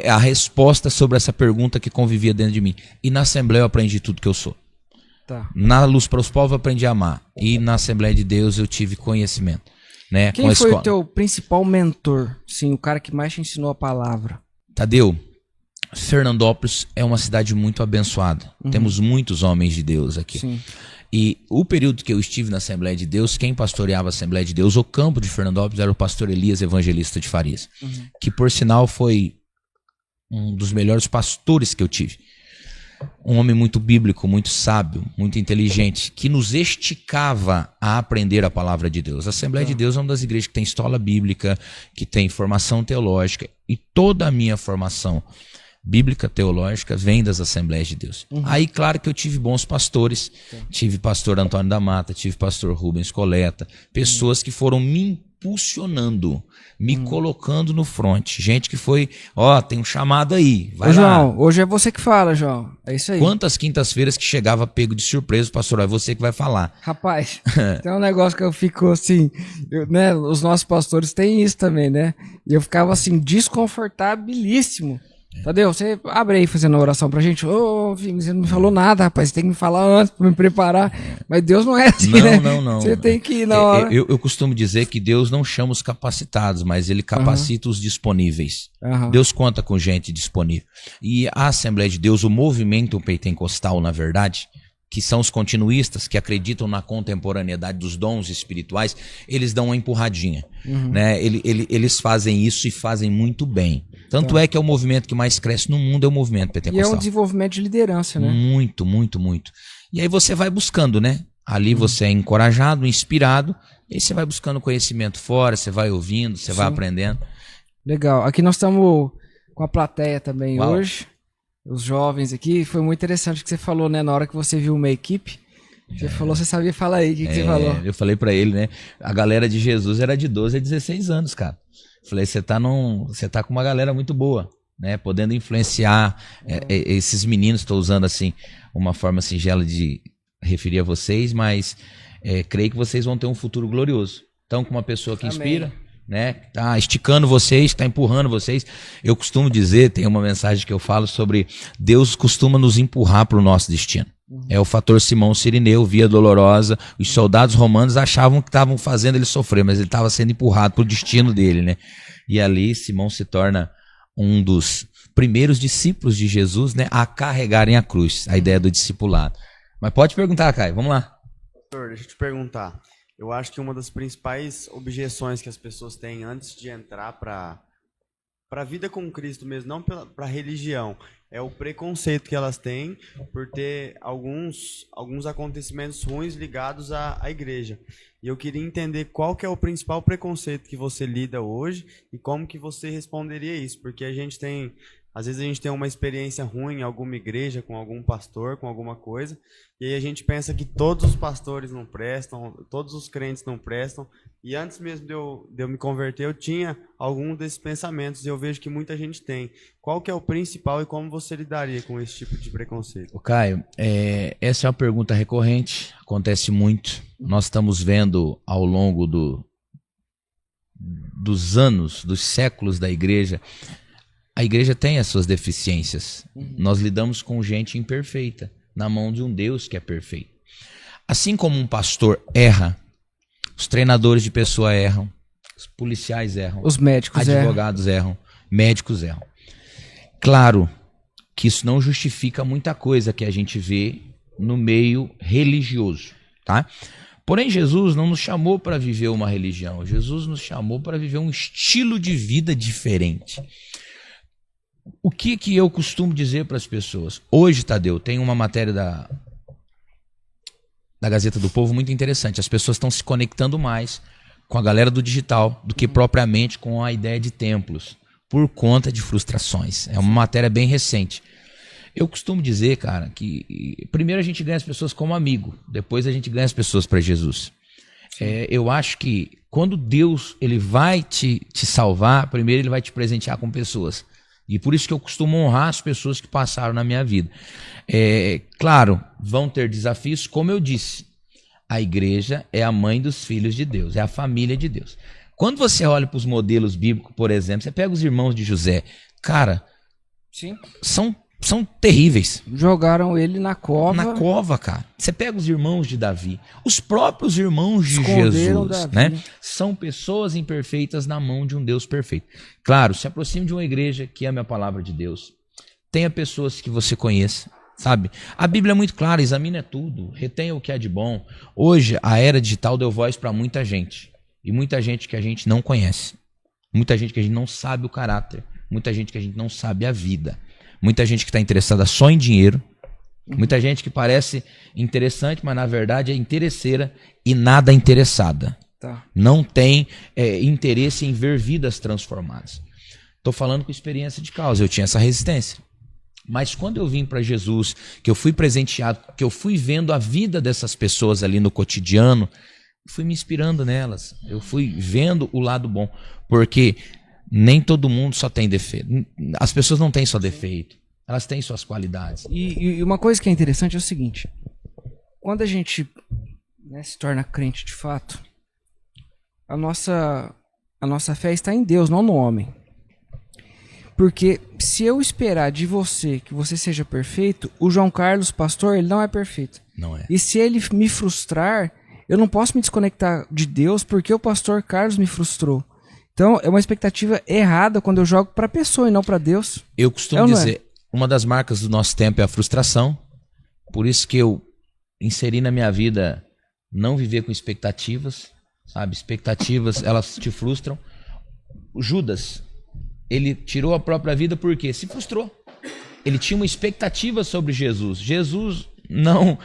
a resposta sobre essa pergunta que convivia dentro de mim. E na Assembleia eu aprendi tudo que eu sou. Na Luz para os Povos eu aprendi a amar. E na Assembleia de Deus eu tive conhecimento. Né? Quem foi o teu principal mentor? Sim, o cara que mais te ensinou a palavra. Tadeu, Fernandópolis é uma cidade muito abençoada. Temos muitos homens de Deus aqui. Sim. E o período que eu estive na Assembleia de Deus, quem pastoreava a Assembleia de Deus, o campo de Fernandópolis, era o pastor Elias Evangelista de Farias. Que por sinal foi um dos melhores pastores que eu tive. Um homem muito bíblico, muito sábio, muito inteligente, que nos esticava a aprender a palavra de Deus. A Assembleia de Deus é uma das igrejas que tem escola bíblica, que tem formação teológica, e toda a minha formação bíblica, teológica, vem das Assembleias de Deus. Aí, claro que eu tive bons pastores, tive pastor Antônio da Mata, tive pastor Rubens Coleta, pessoas que foram me impulsionando, me colocando no front. Gente que foi, tem um chamado aí, vai Ô, lá. João, hoje é você que fala, João. É isso aí. Quantas quintas-feiras que chegava pego de surpresa, pastor, é você que vai falar. Rapaz, tem um negócio que eu fico assim, né? Os nossos pastores têm isso também, né? E eu ficava assim, desconfortabilíssimo. Tadeu, você abre aí fazendo uma oração pra gente. Filho, você não me falou nada, rapaz. Você tem que me falar antes pra me preparar. Mas Deus não é assim, né? Não. Você tem que ir na hora. Eu costumo dizer que Deus não chama os capacitados, mas Ele capacita os disponíveis. Deus conta com gente disponível. E a Assembleia de Deus, o movimento pentecostal, na verdade, que são os continuistas, que acreditam na contemporaneidade dos dons espirituais, eles dão uma empurradinha. Né? Eles fazem isso e fazem muito bem. Tanto é que é o movimento que mais cresce no mundo, é o movimento pentecostal. E é um desenvolvimento de liderança, né? Muito. E aí você vai buscando, né? Ali você é encorajado, inspirado, e aí você vai buscando conhecimento fora, você vai ouvindo, você vai aprendendo. Legal. Aqui nós estamos com a plateia também Uau. hoje. Os jovens aqui. Foi muito interessante o que você falou, né? Na hora que você viu uma equipe, você falou, você sabia falar aí. O que você falou? Eu falei pra ele, né? A galera de Jesus era de 12 a 16 anos, cara. Falei, você tá com uma galera muito boa, né? Podendo influenciar esses meninos. Estou usando assim uma forma singela de referir a vocês, mas creio que vocês vão ter um futuro glorioso. Então, com uma pessoa que inspira, né? Tá esticando vocês, tá empurrando vocês. Eu costumo dizer, tem uma mensagem que eu falo sobre Deus costuma nos empurrar para o nosso destino. É o fator Simão Cirineu, Via Dolorosa. Os soldados romanos achavam que estavam fazendo ele sofrer, mas ele estava sendo empurrado para o destino dele, né? E ali Simão se torna um dos primeiros discípulos de Jesus, né, a carregarem a cruz, a ideia do discipulado. Mas pode perguntar, Caio, vamos lá. Pastor, deixa eu te perguntar. Eu acho que uma das principais objeções que as pessoas têm antes de entrar para a vida com Cristo mesmo, não para a religião, é o preconceito que elas têm por ter alguns acontecimentos ruins ligados à igreja. E eu queria entender qual que é o principal preconceito que você lida hoje e como que você responderia isso, porque às vezes a gente tem uma experiência ruim em alguma igreja, com algum pastor, com alguma coisa, e aí a gente pensa que todos os pastores não prestam, todos os crentes não prestam, e antes mesmo de eu me converter, eu tinha algum desses pensamentos, e eu vejo que muita gente tem. Qual que é o principal e como você lidaria com esse tipo de preconceito? Caio, essa é uma pergunta recorrente, acontece muito. Nós estamos vendo ao longo dos anos, dos séculos da igreja, a igreja tem as suas deficiências. Nós lidamos com gente imperfeita, na mão de um Deus que é perfeito. Assim como um pastor erra, os treinadores de pessoa erram, os policiais erram, os médicos advogados erram, médicos erram. Claro que isso não justifica muita coisa que a gente vê no meio religioso, tá? Porém, Jesus não nos chamou para viver uma religião, Jesus nos chamou para viver um estilo de vida diferente. O que eu costumo dizer para as pessoas? Hoje, Tadeu, tem uma matéria da Gazeta do Povo muito interessante. As pessoas estão se conectando mais com a galera do digital do que propriamente com a ideia de templos, por conta de frustrações. É uma matéria bem recente. Eu costumo dizer, cara, que primeiro a gente ganha as pessoas como amigo, depois a gente ganha as pessoas para Jesus. Eu acho que quando Deus ele vai te salvar, primeiro ele vai te presentear com pessoas. E por isso que eu costumo honrar as pessoas que passaram na minha vida. Claro, vão ter desafios, como eu disse. A igreja é a mãe dos filhos de Deus, é a família de Deus. Quando você olha para os modelos bíblicos, por exemplo, você pega os irmãos de José, cara, Sim. São terríveis. Jogaram ele na cova. Na cova, cara. Você pega os irmãos de Davi, os próprios irmãos de Esconderam Jesus, Davi, né? São pessoas imperfeitas na mão de um Deus perfeito. Claro, se aproxime de uma igreja que ame a palavra de Deus. Tenha pessoas que você conheça, sabe? A Bíblia é muito clara, examina tudo, retenha o que é de bom. Hoje, a era digital deu voz para muita gente. E muita gente que a gente não conhece. Muita gente que a gente não sabe o caráter. Muita gente que a gente não sabe a vida. Muita gente que está interessada só em dinheiro. Muita gente que parece interessante, mas na verdade é interesseira e nada interessada. Tá. Não tem interesse em ver vidas transformadas. Estou falando com experiência de causa. Eu tinha essa resistência. Mas quando eu vim para Jesus, que eu fui presenteado, que eu fui vendo a vida dessas pessoas ali no cotidiano, fui me inspirando nelas. Eu fui vendo o lado bom. Porque nem todo mundo só tem defeito. As pessoas não têm só defeito. Elas têm suas qualidades. E uma coisa que é interessante é o seguinte. Quando a gente, né, se torna crente de fato, a nossa fé está em Deus, não no homem. Porque se eu esperar de você que você seja perfeito, o João Carlos, pastor, ele não é perfeito. Não é. E se ele me frustrar, eu não posso me desconectar de Deus porque o pastor Carlos me frustrou. Então, é uma expectativa errada quando eu jogo para a pessoa e não para Deus. Eu costumo dizer, uma das marcas do nosso tempo é a frustração. Por isso que eu inseri na minha vida não viver com expectativas, sabe? Expectativas, elas te frustram. O Judas, ele tirou a própria vida porque se frustrou. Ele tinha uma expectativa sobre Jesus. Jesus não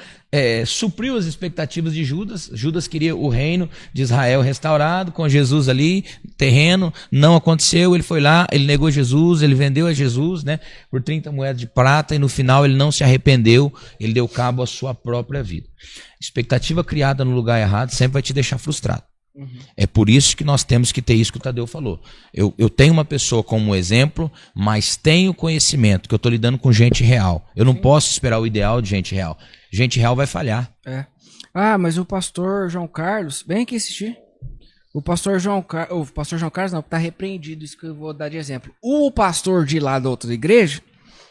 supriu as expectativas de Judas. Judas queria o reino de Israel restaurado, com Jesus ali, terreno. Não aconteceu, ele foi lá, ele negou Jesus, ele vendeu a Jesus, né, por 30 moedas de prata, e no final ele não se arrependeu, ele deu cabo à sua própria vida. Expectativa criada no lugar errado sempre vai te deixar frustrado. É por isso que nós temos que ter isso que o Tadeu falou. Eu tenho uma pessoa como exemplo, mas tenho conhecimento que eu estou lidando com gente real. Eu não posso esperar o ideal de gente real. Gente real vai falhar. Ah, mas o pastor João Carlos, vem aqui assistir. O pastor João Carlos não, está repreendido, isso que eu vou dar de exemplo. O pastor de lá da outra igreja,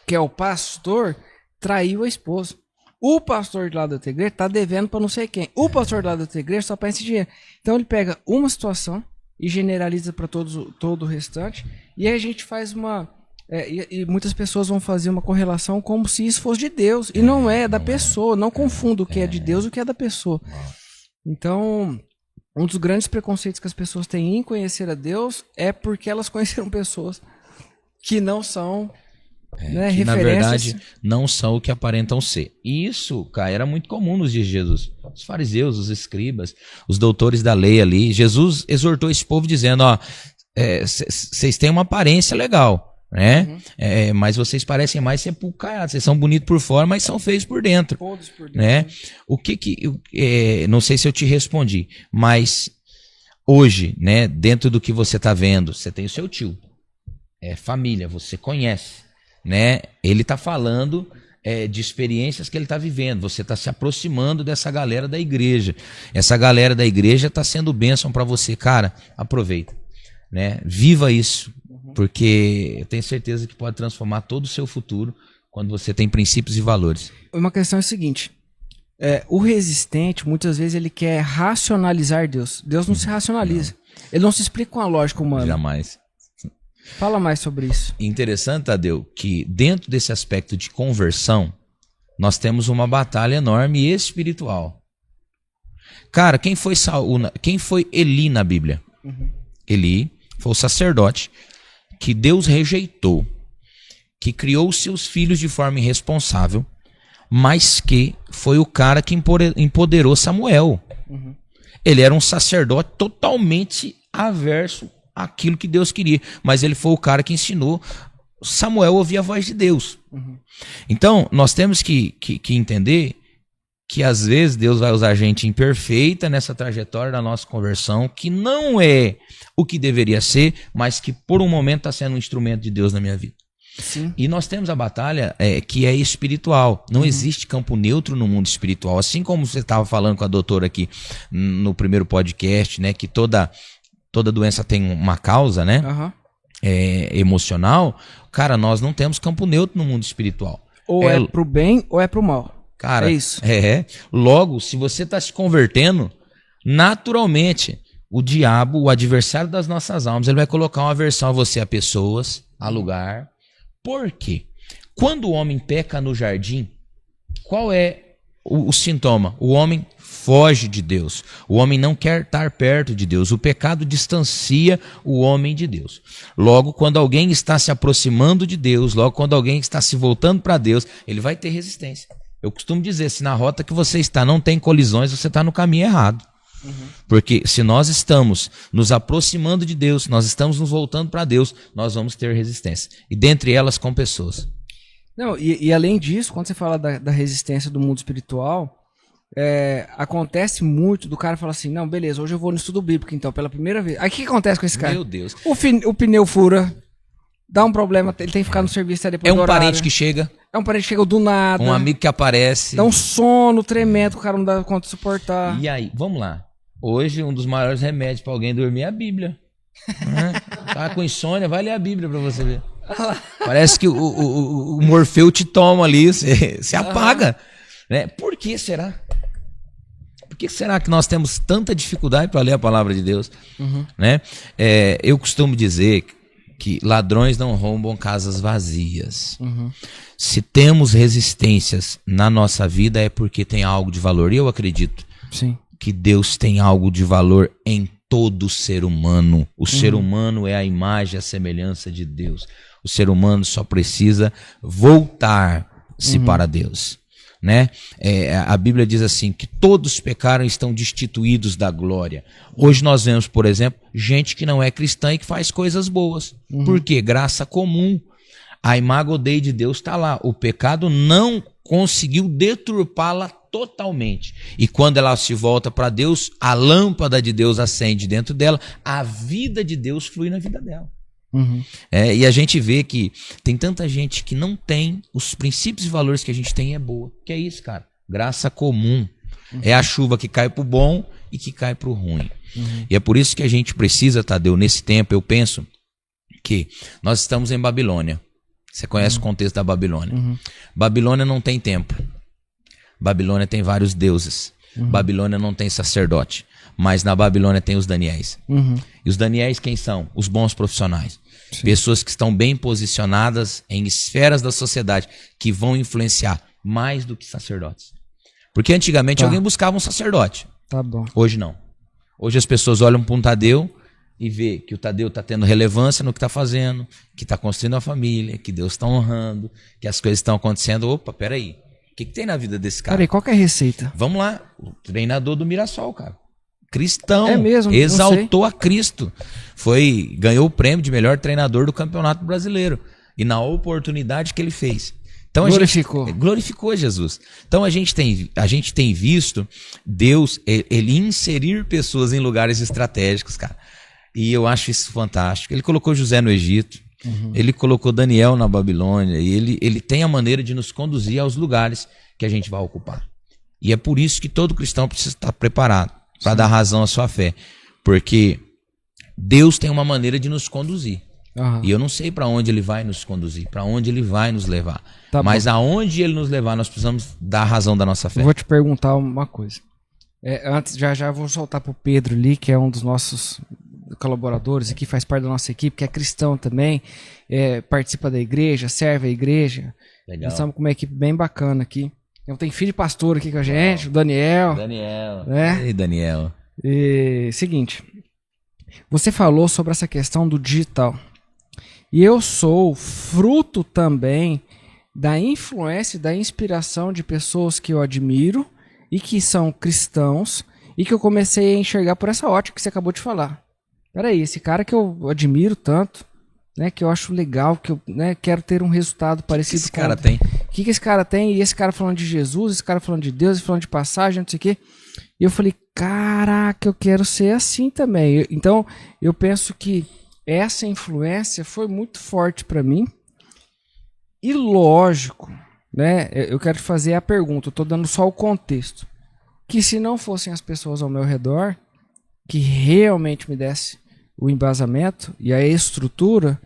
que é o pastor, traiu a esposa. O pastor de lá da outra igreja tá devendo para não sei quem. O pastor de lá da outra igreja só pensa em dinheiro. Então ele pega uma situação e generaliza para todo o restante. E aí a gente faz uma... e muitas pessoas vão fazer uma correlação como se isso fosse de Deus. E não é da pessoa. Não confunda o que é de Deus e o que é da pessoa. Então, um dos grandes preconceitos que as pessoas têm em conhecer a Deus é porque elas conheceram pessoas que não são... né, que na verdade não são o que aparentam ser. E isso, cara, era muito comum nos dias de Jesus. Os fariseus, os escribas, os doutores da lei ali. Jesus exortou esse povo dizendo, ó, vocês têm uma aparência legal, né? Mas vocês parecem mais sepulcrados. Vocês são bonitos por fora, mas são feios por dentro. Todos por dentro. Né? O que não sei se eu te respondi, mas hoje, né, dentro do que você está vendo, você tem o seu tio, família, você conhece. Né? Ele está falando de experiências que ele está vivendo. Você está se aproximando dessa galera da igreja. Essa galera da igreja está sendo bênção para você. Cara, aproveita. Né? Viva isso, porque eu tenho certeza que pode transformar todo o seu futuro quando você tem princípios e valores. Uma questão é a seguinte. O resistente, muitas vezes, ele quer racionalizar Deus. Deus não se racionaliza. Não. Ele não se explica com a lógica humana. Jamais. Fala mais sobre isso. Interessante, Tadeu, que dentro desse aspecto de conversão, nós temos uma batalha enorme espiritual. Cara, quem foi Eli na Bíblia? Eli foi o sacerdote que Deus rejeitou, que criou os seus filhos de forma irresponsável, mas que foi o cara que empoderou Samuel. Ele era um sacerdote totalmente averso aquilo que Deus queria, mas ele foi o cara que ensinou Samuel a ouvir a voz de Deus. Então, nós temos que entender que às vezes Deus vai usar gente imperfeita nessa trajetória da nossa conversão, que não é o que deveria ser, mas que por um momento está sendo um instrumento de Deus na minha vida. Sim. E nós temos a batalha que é espiritual. Não existe campo neutro no mundo espiritual. Assim como você estava falando com a doutora aqui no primeiro podcast, né, que toda doença tem uma causa, né? Emocional. Cara, nós não temos campo neutro no mundo espiritual. Ou é pro bem ou é pro mal. Cara, é isso. Logo, se você está se convertendo, naturalmente, o diabo, o adversário das nossas almas, ele vai colocar uma aversão a você, a pessoas, a lugar. Por quê? Quando o homem peca no jardim, qual é o sintoma? O homem foge de Deus. O homem não quer estar perto de Deus. O pecado distancia o homem de Deus. Logo, quando alguém está se aproximando de Deus, logo quando alguém está se voltando para Deus, ele vai ter resistência. Eu costumo dizer, se na rota que você está não tem colisões, você está no caminho errado. Porque se nós estamos nos aproximando de Deus, nós estamos nos voltando para Deus, nós vamos ter resistência. E dentre elas com pessoas. Não, e além disso, quando você fala da resistência do mundo espiritual, acontece muito do cara falar assim, não, beleza, hoje eu vou no estudo bíblico, então, pela primeira vez. Aí o que acontece com esse cara? Meu Deus. O pneu fura, dá um problema, ele tem que ficar no serviço até depois É do um horário. parente que chega, É um parente que chega do nada. um amigo que aparece. Dá um sono tremendo, o cara não dá conta de suportar. E aí, vamos lá. Hoje, um dos maiores remédios pra alguém dormir é a Bíblia. Tá com insônia, vai ler a Bíblia pra você ver. Parece que o Morfeu te toma ali, você apaga. Né? Por que será? Por que será que nós temos tanta dificuldade para ler a palavra de Deus? Né? Eu costumo dizer que ladrões não roubam casas vazias. Se temos resistências na nossa vida é porque tem algo de valor. E eu acredito que Deus tem algo de valor em todo ser humano. O ser humano é a imagem e a semelhança de Deus. O ser humano só precisa voltar-se para Deus. Né? A Bíblia diz assim, que todos pecaram e estão destituídos da glória. Hoje nós vemos, por exemplo, gente que não é cristã e que faz coisas boas. Por quê? Graça comum. A imago Dei de Deus está lá. O pecado não conseguiu deturpá-la totalmente. E quando ela se volta para Deus, a lâmpada de Deus acende dentro dela, a vida de Deus flui na vida dela. E a gente vê que tem tanta gente que não tem os princípios e valores que a gente tem, é boa. Que é isso, cara? Graça comum. É a chuva que cai pro bom e que cai pro ruim. E é por isso que a gente precisa, Tadeu, nesse tempo, eu penso que nós estamos em Babilônia. Você conhece o contexto da Babilônia. Babilônia não tem templo. Babilônia tem vários deuses. Babilônia não tem sacerdote. Mas na Babilônia tem os Daniéis. E os Daniéis quem são? Os bons profissionais. Pessoas que estão bem posicionadas em esferas da sociedade que vão influenciar mais do que sacerdotes. Porque antigamente alguém buscava um sacerdote. Tá bom. Hoje não. Hoje as pessoas olham para um Tadeu e vê que o Tadeu está tendo relevância no que está fazendo, que está construindo a família, que Deus está honrando, que as coisas estão acontecendo. Opa, peraí. O que tem na vida desse cara? Peraí, qual que é a receita? Vamos lá. O treinador do Mirassol, cara. Cristão. É mesmo? Exaltou a Cristo. Ganhou o prêmio de melhor treinador do Campeonato Brasileiro. E na oportunidade que ele fez. Então glorificou Jesus. Então a gente tem visto Deus, ele inserir pessoas em lugares estratégicos, cara. E eu acho isso fantástico. Ele colocou José no Egito. Ele colocou Daniel na Babilônia. E ele tem a maneira de nos conduzir aos lugares que a gente vai ocupar. E é por isso que todo cristão precisa estar preparado para dar razão à sua fé. Porque Deus tem uma maneira de nos conduzir. E eu não sei para onde ele vai nos conduzir, para onde ele vai nos levar. Mas aonde ele nos levar, nós precisamos dar razão da nossa fé. Eu vou te perguntar uma coisa. Antes, já vou soltar pro Pedro ali, que é um dos nossos colaboradores aqui, faz parte da nossa equipe, que é cristão também, participa da igreja, serve a igreja. Legal. Nós estamos com uma equipe bem bacana aqui. Então tem filho de pastor aqui com a gente, o Daniel. Né? Ei, Daniel. Seguinte, você falou sobre essa questão do digital. E eu sou fruto também da influência e da inspiração de pessoas que eu admiro e que são cristãos e que eu comecei a enxergar por essa ótica que você acabou de falar. Peraí, esse cara que eu admiro tanto, né, que eu acho legal, que eu quero ter um resultado parecido com... O que esse cara tem? O que esse cara tem? E esse cara falando de Jesus, esse cara falando de Deus, falando de passagem, não sei o quê. E eu falei, caraca, eu quero ser assim também. Então, eu penso que essa influência foi muito forte para mim. E lógico, né? Eu quero te fazer a pergunta, eu tô dando só o contexto. Que se não fossem as pessoas ao meu redor, que realmente me desse o embasamento e a estrutura,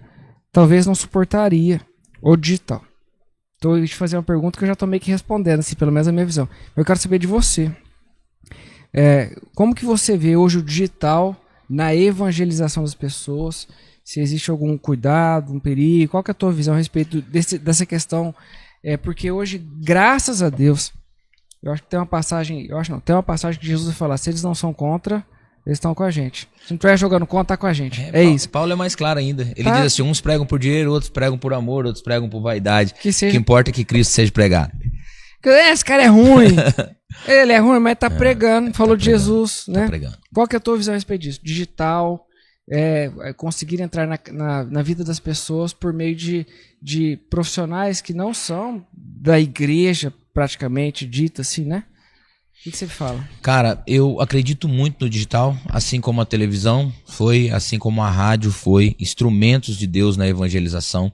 talvez não suportaria o digital. Então eu ia te fazer uma pergunta que eu já tô meio que respondendo, assim, pelo menos a minha visão. Eu quero saber de você. Como que você vê hoje o digital na evangelização das pessoas? Se existe algum cuidado, um perigo? Qual que é a tua visão a respeito dessa questão? Porque hoje, graças a Deus, eu acho que tem uma passagem, tem uma passagem que Jesus vai falar, se eles não são contra, eles estão com a gente. Se não estiver jogando contra, tá com a gente. Isso. Paulo é mais claro ainda. Ele diz assim, uns pregam por dinheiro, outros pregam por amor, outros pregam por vaidade. O que importa é que Cristo seja pregado. Esse cara é ruim. Ele é ruim, mas tá pregando. Falou de Jesus, né? Pregando. Qual que é a tua visão a respeito disso? Digital, conseguir entrar na vida das pessoas por meio de profissionais que não são da igreja, praticamente, dita assim, né? O que você fala? Cara, eu acredito muito no digital, assim como a televisão foi, assim como a rádio foi, instrumentos de Deus na evangelização.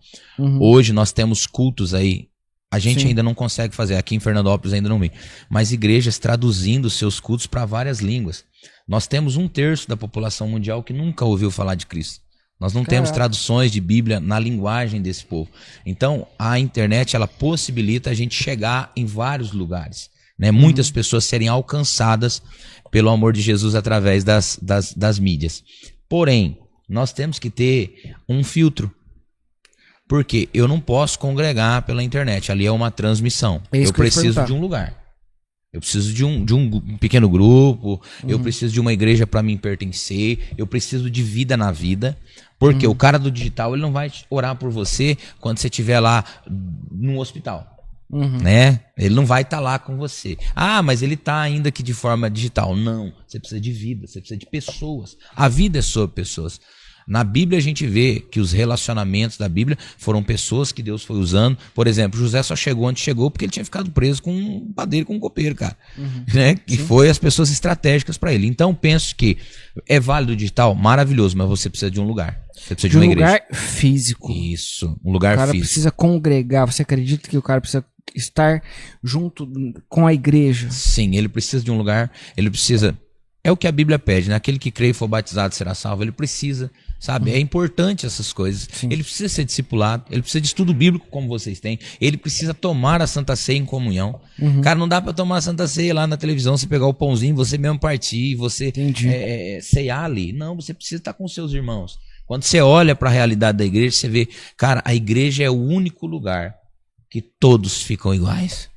Hoje nós temos cultos aí, a gente ainda não consegue fazer, aqui em Fernandópolis ainda não vem, mas igrejas traduzindo seus cultos para várias línguas. Nós temos 1/3 da população mundial que nunca ouviu falar de Cristo. Nós não temos traduções de Bíblia na linguagem desse povo. Então, a internet, ela possibilita a gente chegar em vários lugares. Né? Muitas pessoas serem alcançadas pelo amor de Jesus através das mídias. Porém, nós temos que ter um filtro. Porque eu não posso congregar pela internet. Ali é uma transmissão. Eu preciso de um lugar. Eu preciso de um pequeno grupo. Eu preciso de uma igreja para mim pertencer. Eu preciso de vida na vida. Porque o cara do digital, ele não vai orar por você quando você estiver lá no hospital. Né? Ele não vai estar lá com você. Ah, mas ele está ainda aqui de forma digital. Não, você precisa de vida, você precisa de pessoas. A vida é sobre pessoas. Na Bíblia a gente vê que os relacionamentos da Bíblia foram pessoas que Deus foi usando. Por exemplo, José só chegou onde chegou porque ele tinha ficado preso com um padeiro, com um copeiro, cara. Né? E foi as pessoas estratégicas para ele. Então penso que é válido o digital, maravilhoso, mas você precisa de um lugar. Você precisa de uma igreja. Um lugar físico. Isso, um lugar físico. O cara precisa congregar. Você acredita que o cara precisa estar junto com a igreja? Sim, ele precisa de um lugar, ele precisa... É o que a Bíblia pede, né? Aquele que crê e for batizado será salvo. Ele precisa, sabe? É importante essas coisas. Sim. Ele precisa ser discipulado, ele precisa de estudo bíblico como vocês têm. Ele precisa tomar a Santa Ceia em comunhão. Cara, não dá pra tomar a Santa Ceia lá na televisão, você pegar o pãozinho, você mesmo partir, você ceiar ali. Não, você precisa estar com seus irmãos. Quando você olha para a realidade da igreja, você vê, cara, a igreja é o único lugar que todos ficam iguais.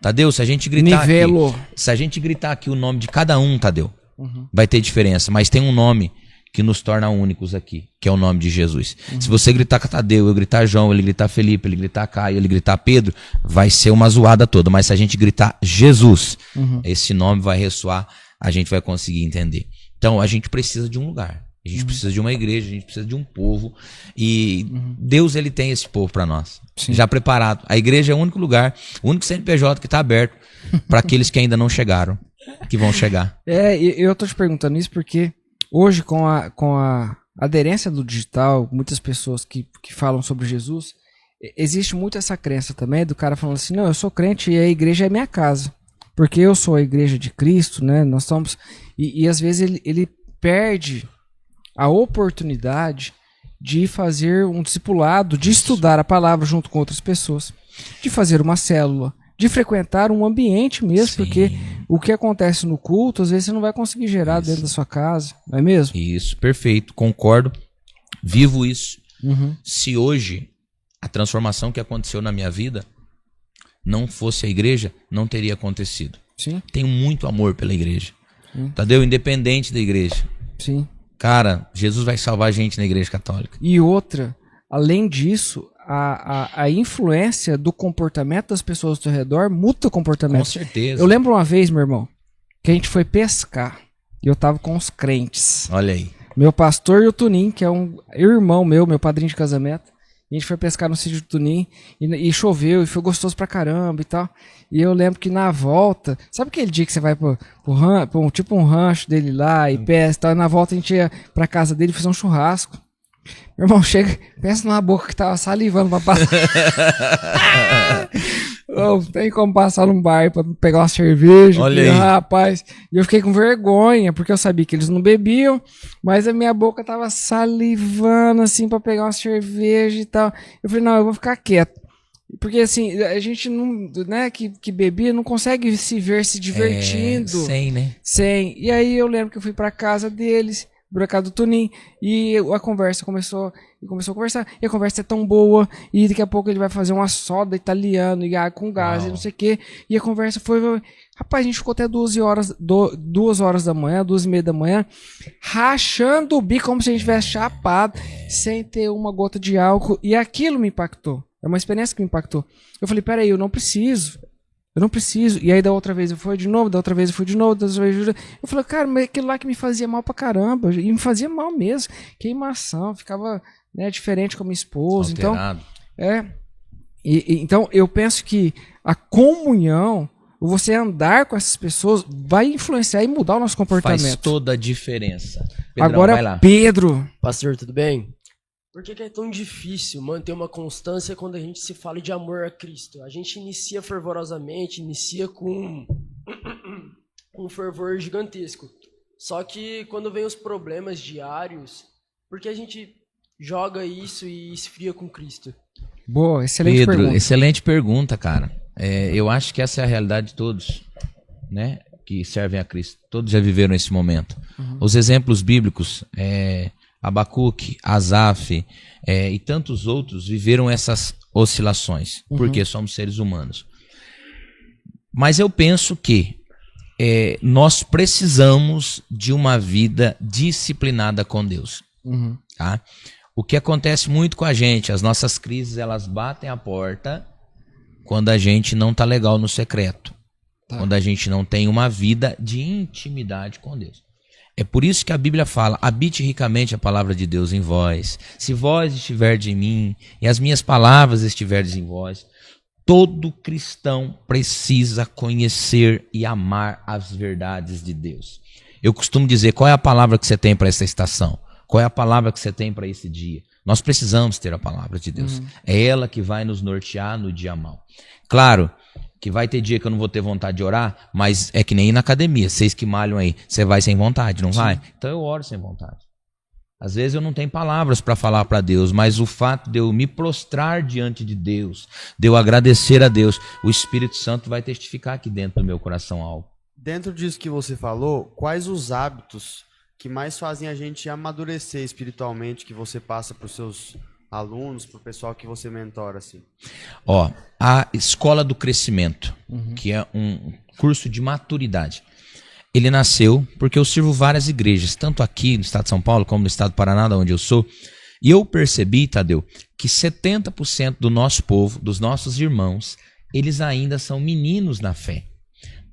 Tadeu, se a gente gritar aqui, se a gente gritar aqui o nome de cada um, Tadeu, vai ter diferença, mas tem um nome que nos torna únicos aqui, que é o nome de Jesus. Se você gritar Tadeu, eu gritar João, ele gritar Felipe, ele gritar Caio, ele gritar Pedro, vai ser uma zoada toda, mas se a gente gritar Jesus, esse nome vai ressoar, a gente vai conseguir entender. Então, a gente precisa de um lugar. A gente precisa de uma igreja, a gente precisa de um povo. E Deus, ele tem esse povo para nós. Sim. Já preparado. A igreja é o único lugar, o único CNPJ que está aberto para aqueles que ainda não chegaram, que vão chegar. Eu tô te perguntando isso porque hoje, com a aderência do digital, muitas pessoas que falam sobre Jesus, existe muito essa crença também do cara falando assim, não, eu sou crente e a igreja é minha casa. Porque eu sou a igreja de Cristo, né? Nós somos... E às vezes ele perde a oportunidade de fazer um discipulado, de estudar a palavra junto com outras pessoas, de fazer uma célula, de frequentar um ambiente mesmo, porque o que acontece no culto, às vezes você não vai conseguir gerar dentro da sua casa, não é mesmo? Isso, perfeito, concordo, vivo isso. Se hoje a transformação que aconteceu na minha vida não fosse a igreja, não teria acontecido. Sim. Tenho muito amor pela igreja. Tadeu, independente da igreja. Sim. Cara, Jesus vai salvar a gente na igreja católica. E outra, além disso, a influência do comportamento das pessoas ao seu redor muda o comportamento. Com certeza. Eu lembro uma vez, meu irmão, que a gente foi pescar e eu tava com os crentes. Olha aí. Meu pastor e o Tunim, que é um irmão meu padrinho de casamento. E a gente foi pescar no sítio do Tunim e choveu e foi gostoso pra caramba e tal. E eu lembro que na volta, sabe aquele dia que você vai pro tipo um rancho dele lá e pesca e tal, e na volta a gente ia pra casa dele e fez um churrasco. Meu irmão chega, pensa numa boca que tava salivando pra passar. Não tem como passar num bar pra pegar uma cerveja. Olha aí. Rapaz. E eu fiquei com vergonha, porque eu sabia que eles não bebiam, mas a minha boca tava salivando, assim, pra pegar uma cerveja e tal. Eu falei, não, eu vou ficar quieto. Porque, assim, a gente não, né, que bebia, não consegue se ver se divertindo. Sem, né? Sem. E aí eu lembro que eu fui pra casa deles, pra casa do Toninho, e a conversa começou a conversar, e a conversa é tão boa, e daqui a pouco ele vai fazer uma soda italiana, e com gás, e não sei o quê, e a conversa foi, rapaz, a gente ficou até 2 horas da manhã, 2:30 da manhã, rachando o bico como se a gente tivesse chapado, sem ter uma gota de álcool, e aquilo me impactou, é uma experiência que me impactou. Eu falei, peraí, eu não preciso. E aí da outra vez eu fui de novo, da outra vez eu fui de novo, da outra vez eu falei, cara, mas aquilo lá que me fazia mal pra caramba, e me fazia mal mesmo, queimação, ficava, né, diferente com a minha esposa. Alterado. Então, então eu penso que a comunhão você andar com essas pessoas vai influenciar e mudar o nosso comportamento. Faz toda a diferença. Pedrão, vai lá. Agora, Pedro. Pastor, tudo bem? Por que é tão difícil manter uma constância quando a gente se fala de amor a Cristo? A gente inicia fervorosamente, inicia com um fervor gigantesco. Só que quando vem os problemas diários, por que a gente joga isso e esfria com Cristo? Boa, excelente Pedro, pergunta. excelente pergunta, cara. Eu acho que essa é a realidade de todos, né, que servem a Cristo. Todos já viveram esse momento. Os exemplos bíblicos, Abacuque, Asaf e tantos outros viveram essas oscilações, porque somos seres humanos. Mas eu penso que nós precisamos de uma vida disciplinada com Deus. Tá? O que acontece muito com a gente, as nossas crises, elas batem a porta quando a gente não tá legal no secreto. Quando a gente não tem uma vida de intimidade com Deus. É por isso que a Bíblia fala, habite ricamente a palavra de Deus em vós. Se vós estiverdes em mim e as minhas palavras estiverdes em vós, todo cristão precisa conhecer e amar as verdades de Deus. Eu costumo dizer, qual é a palavra que você tem para essa estação? Qual é a palavra que você tem para esse dia? Nós precisamos ter a palavra de Deus. É ela que vai nos nortear no dia mau. Claro que vai ter dia que eu não vou ter vontade de orar, mas é que nem ir na academia. Vocês que malham aí, você vai sem vontade, não vai? Então eu oro sem vontade. Às vezes eu não tenho palavras para falar para Deus, mas o fato de eu me prostrar diante de Deus, de eu agradecer a Deus, o Espírito Santo vai testificar aqui dentro do meu coração algo. Dentro disso que você falou, quais os hábitos que mais fazem a gente amadurecer espiritualmente, que você passa para os seus alunos, para o pessoal que você mentora, assim? Ó, a Escola do Crescimento, que é um curso de maturidade, ele nasceu porque eu sirvo várias igrejas, tanto aqui no estado de São Paulo, como no estado do Paraná, onde eu sou, e eu percebi, Tadeu, que 70% do nosso povo, dos nossos irmãos, eles ainda são meninos na fé.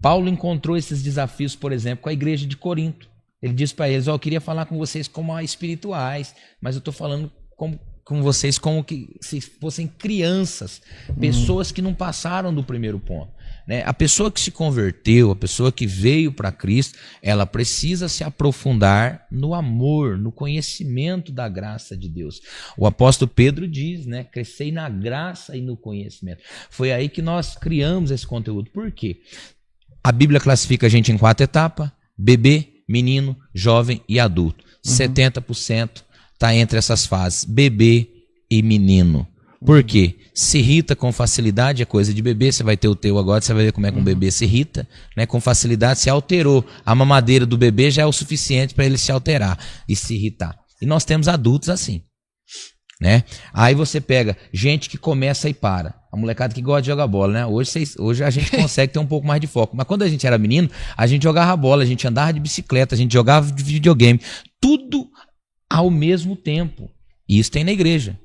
Paulo encontrou esses desafios, por exemplo, com a igreja de Corinto. Ele disse para eles, eu queria falar com vocês como espirituais, mas eu estou falando com vocês como que se fossem crianças, pessoas que não passaram do primeiro ponto. Né? A pessoa que se converteu, a pessoa que veio para Cristo, ela precisa se aprofundar no amor, no conhecimento da graça de Deus. O apóstolo Pedro diz, né, crescei na graça e no conhecimento. Foi aí que nós criamos esse conteúdo. Por quê? A Bíblia classifica a gente em 4 etapas, bebê, menino, jovem e adulto. 70% está entre essas fases, bebê e menino. Por quê? Se irrita com facilidade, é coisa de bebê, você vai ter o teu agora, você vai ver como é que um bebê se irrita, né? Com facilidade se alterou. A mamadeira do bebê já é o suficiente para ele se alterar e se irritar. E nós temos adultos assim, né? Aí você pega gente que começa e para. A molecada que gosta de jogar bola, né? Hoje a gente consegue ter um pouco mais de foco. Mas quando a gente era menino, a gente jogava bola, a gente andava de bicicleta, a gente jogava de videogame. Tudo ao mesmo tempo. E isso tem na igreja.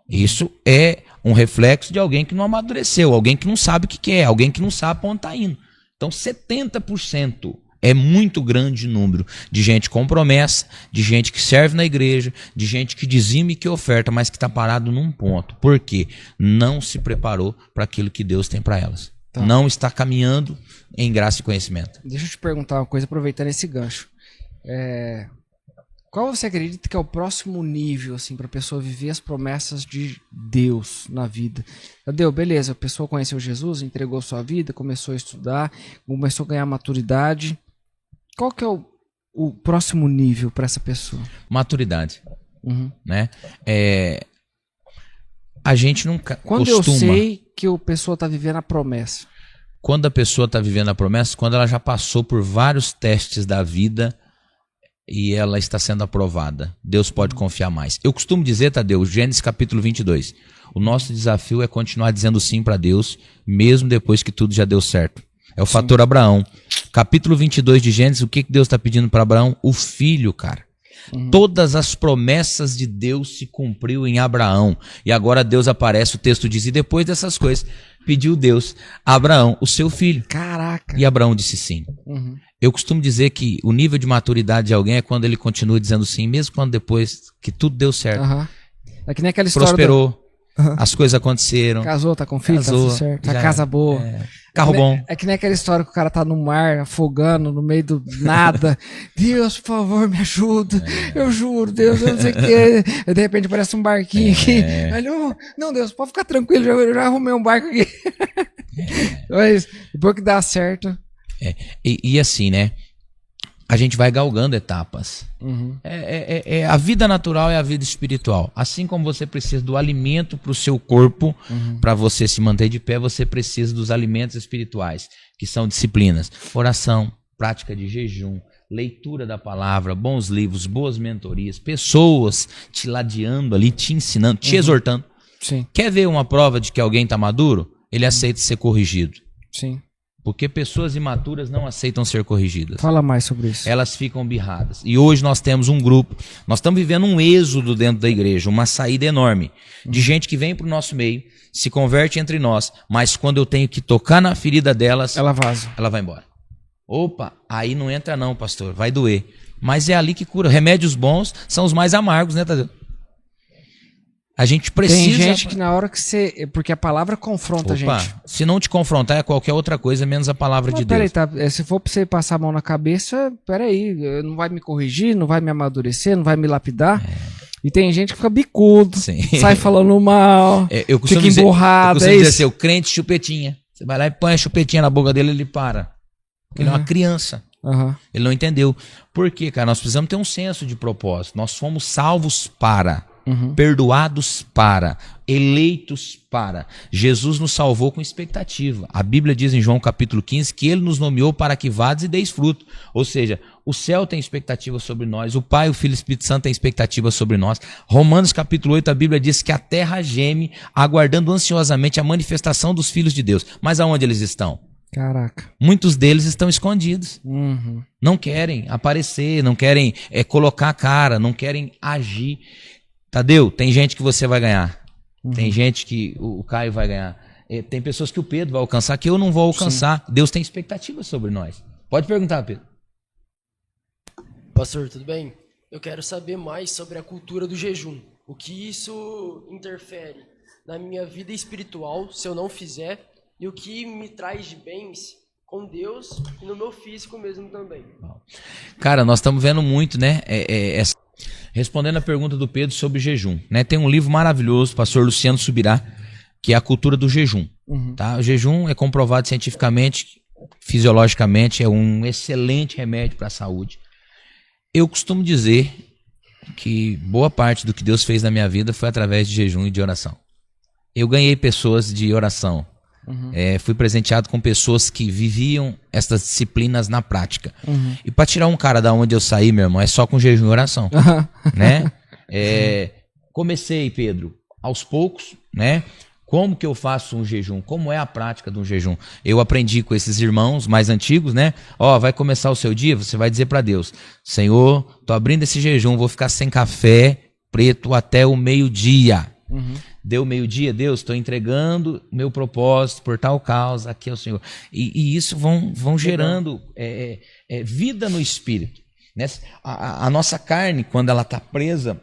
Isso é um reflexo de alguém que não amadureceu, alguém que não sabe o que quer, alguém que não sabe para onde está indo. Então 70% é muito grande número de gente com promessa, de gente que serve na igreja, de gente que dizime e que oferta, mas que está parado num ponto. Por quê? Não se preparou para aquilo que Deus tem para elas. Tá. Não está caminhando em graça e conhecimento. Deixa eu te perguntar uma coisa, aproveitando esse gancho. Qual você acredita que é o próximo nível, assim, para a pessoa viver as promessas de Deus na vida? Tadeu, beleza, a pessoa conheceu Jesus, entregou sua vida, começou a estudar, começou a ganhar maturidade. Qual que é o próximo nível para essa pessoa? Maturidade. Né? A gente nunca Quando costuma... eu sei que a pessoa está vivendo a promessa? Quando a pessoa está vivendo a promessa, quando ela já passou por vários testes da vida e ela está sendo aprovada. Deus pode confiar mais. Eu costumo dizer, Tadeu, Gênesis capítulo 22, o nosso desafio é continuar dizendo sim para Deus, mesmo depois que tudo já deu certo. É o fator Abraão. Capítulo 22 de Gênesis, o que Deus está pedindo para Abraão? O filho, cara. Todas as promessas de Deus se cumpriu em Abraão. E agora Deus aparece, o texto diz, e depois dessas coisas, pediu Deus a Abraão o seu filho. Caraca! E Abraão disse sim. Eu costumo dizer que o nível de maturidade de alguém é quando ele continua dizendo sim, mesmo quando depois que tudo deu certo. É que nem aquela história prosperou, as coisas aconteceram. Casou, tá com filho, tá tudo certo. Tá já casa boa. Carro bom. É que nem aquela história que o cara tá no mar, afogando, no meio do nada. Deus, por favor, me ajuda. Eu juro, Deus, eu não sei o quê. E de repente aparece um barquinho aqui. Aí, não, Deus, pode ficar tranquilo, já arrumei um barco aqui. Mas depois que dá certo. E assim, né? A gente vai galgando etapas. A vida natural é a vida espiritual. Assim como você precisa do alimento para o seu corpo, para você se manter de pé, você precisa dos alimentos espirituais, que são disciplinas. Oração, prática de jejum, leitura da palavra, bons livros, boas mentorias, pessoas te ladeando ali, te ensinando, te exortando. Sim. Quer ver uma prova de que alguém está maduro? Ele aceita ser corrigido. Sim. Porque pessoas imaturas não aceitam ser corrigidas. Fala mais sobre isso. Elas ficam birradas. E hoje nós temos um grupo, nós estamos vivendo um êxodo dentro da igreja, uma saída enorme de gente que vem para o nosso meio, se converte entre nós, mas quando eu tenho que tocar na ferida delas, Ela vaza. ela vai embora. Opa, aí não entra não, pastor, vai doer. Mas é ali que cura. Remédios bons são os mais amargos, né, Tadeu? A gente precisa... Tem gente que na hora que você... Porque a palavra confronta a gente. Se não te confrontar é qualquer outra coisa, menos a palavra de Deus. Peraí, tá? Se for pra você passar a mão na cabeça, peraí, não vai me corrigir, não vai me amadurecer, não vai me lapidar. E tem gente que fica bicudo, sai falando mal, fica emburrado. Eu costumo dizer assim, o crente chupetinha. Você vai lá e põe a chupetinha na boca dele, ele para. Porque ele é uma criança. Ele não entendeu. Por quê, cara? Nós precisamos ter um senso de propósito. Nós fomos salvos para... perdoados para, eleitos para. Jesus nos salvou com expectativa. A Bíblia diz em João capítulo 15 que ele nos nomeou para que vades e deis fruto. Ou seja, o céu tem expectativa sobre nós, o Pai, o Filho e o Espírito Santo tem expectativa sobre nós. Romanos capítulo 8, a Bíblia diz que a terra geme, aguardando ansiosamente a manifestação dos filhos de Deus. Mas aonde eles estão? Caraca. Muitos deles estão escondidos. Não querem aparecer, não querem colocar a cara, não querem agir. Tadeu, tem gente que você vai ganhar. Tem gente que o Caio vai ganhar. Tem pessoas que o Pedro vai alcançar, que eu não vou alcançar. Sim. Deus tem expectativas sobre nós. Pode perguntar, Pedro. Pastor, tudo bem? Eu quero saber mais sobre a cultura do jejum. O que isso interfere na minha vida espiritual, se eu não fizer, e o que me traz de bens com Deus e no meu físico mesmo também. Cara, nós estamos vendo muito, né? Respondendo a pergunta do Pedro sobre jejum, né? Tem um livro maravilhoso, pastor Luciano Subirá, que é a cultura do jejum. Tá? O jejum é comprovado cientificamente, fisiologicamente, é um excelente remédio para a saúde. Eu costumo dizer que boa parte do que Deus fez na minha vida foi através de jejum e de oração. Eu ganhei pessoas de oração. Fui presenteado com pessoas que viviam essas disciplinas na prática. E para tirar um cara da onde eu saí, meu irmão, é só com jejum e oração. Né? Comecei, Pedro, aos poucos, né? Como que eu faço um jejum? Como é a prática de um jejum? Eu aprendi com esses irmãos mais antigos, né? Vai começar o seu dia, você vai dizer para Deus: Senhor, tô abrindo esse jejum, vou ficar sem café preto até o meio-dia. Deu meio-dia, Deus, estou entregando meu propósito por tal causa aqui ao Senhor. E isso vão gerando vida no espírito. Né? A nossa carne, quando ela está presa,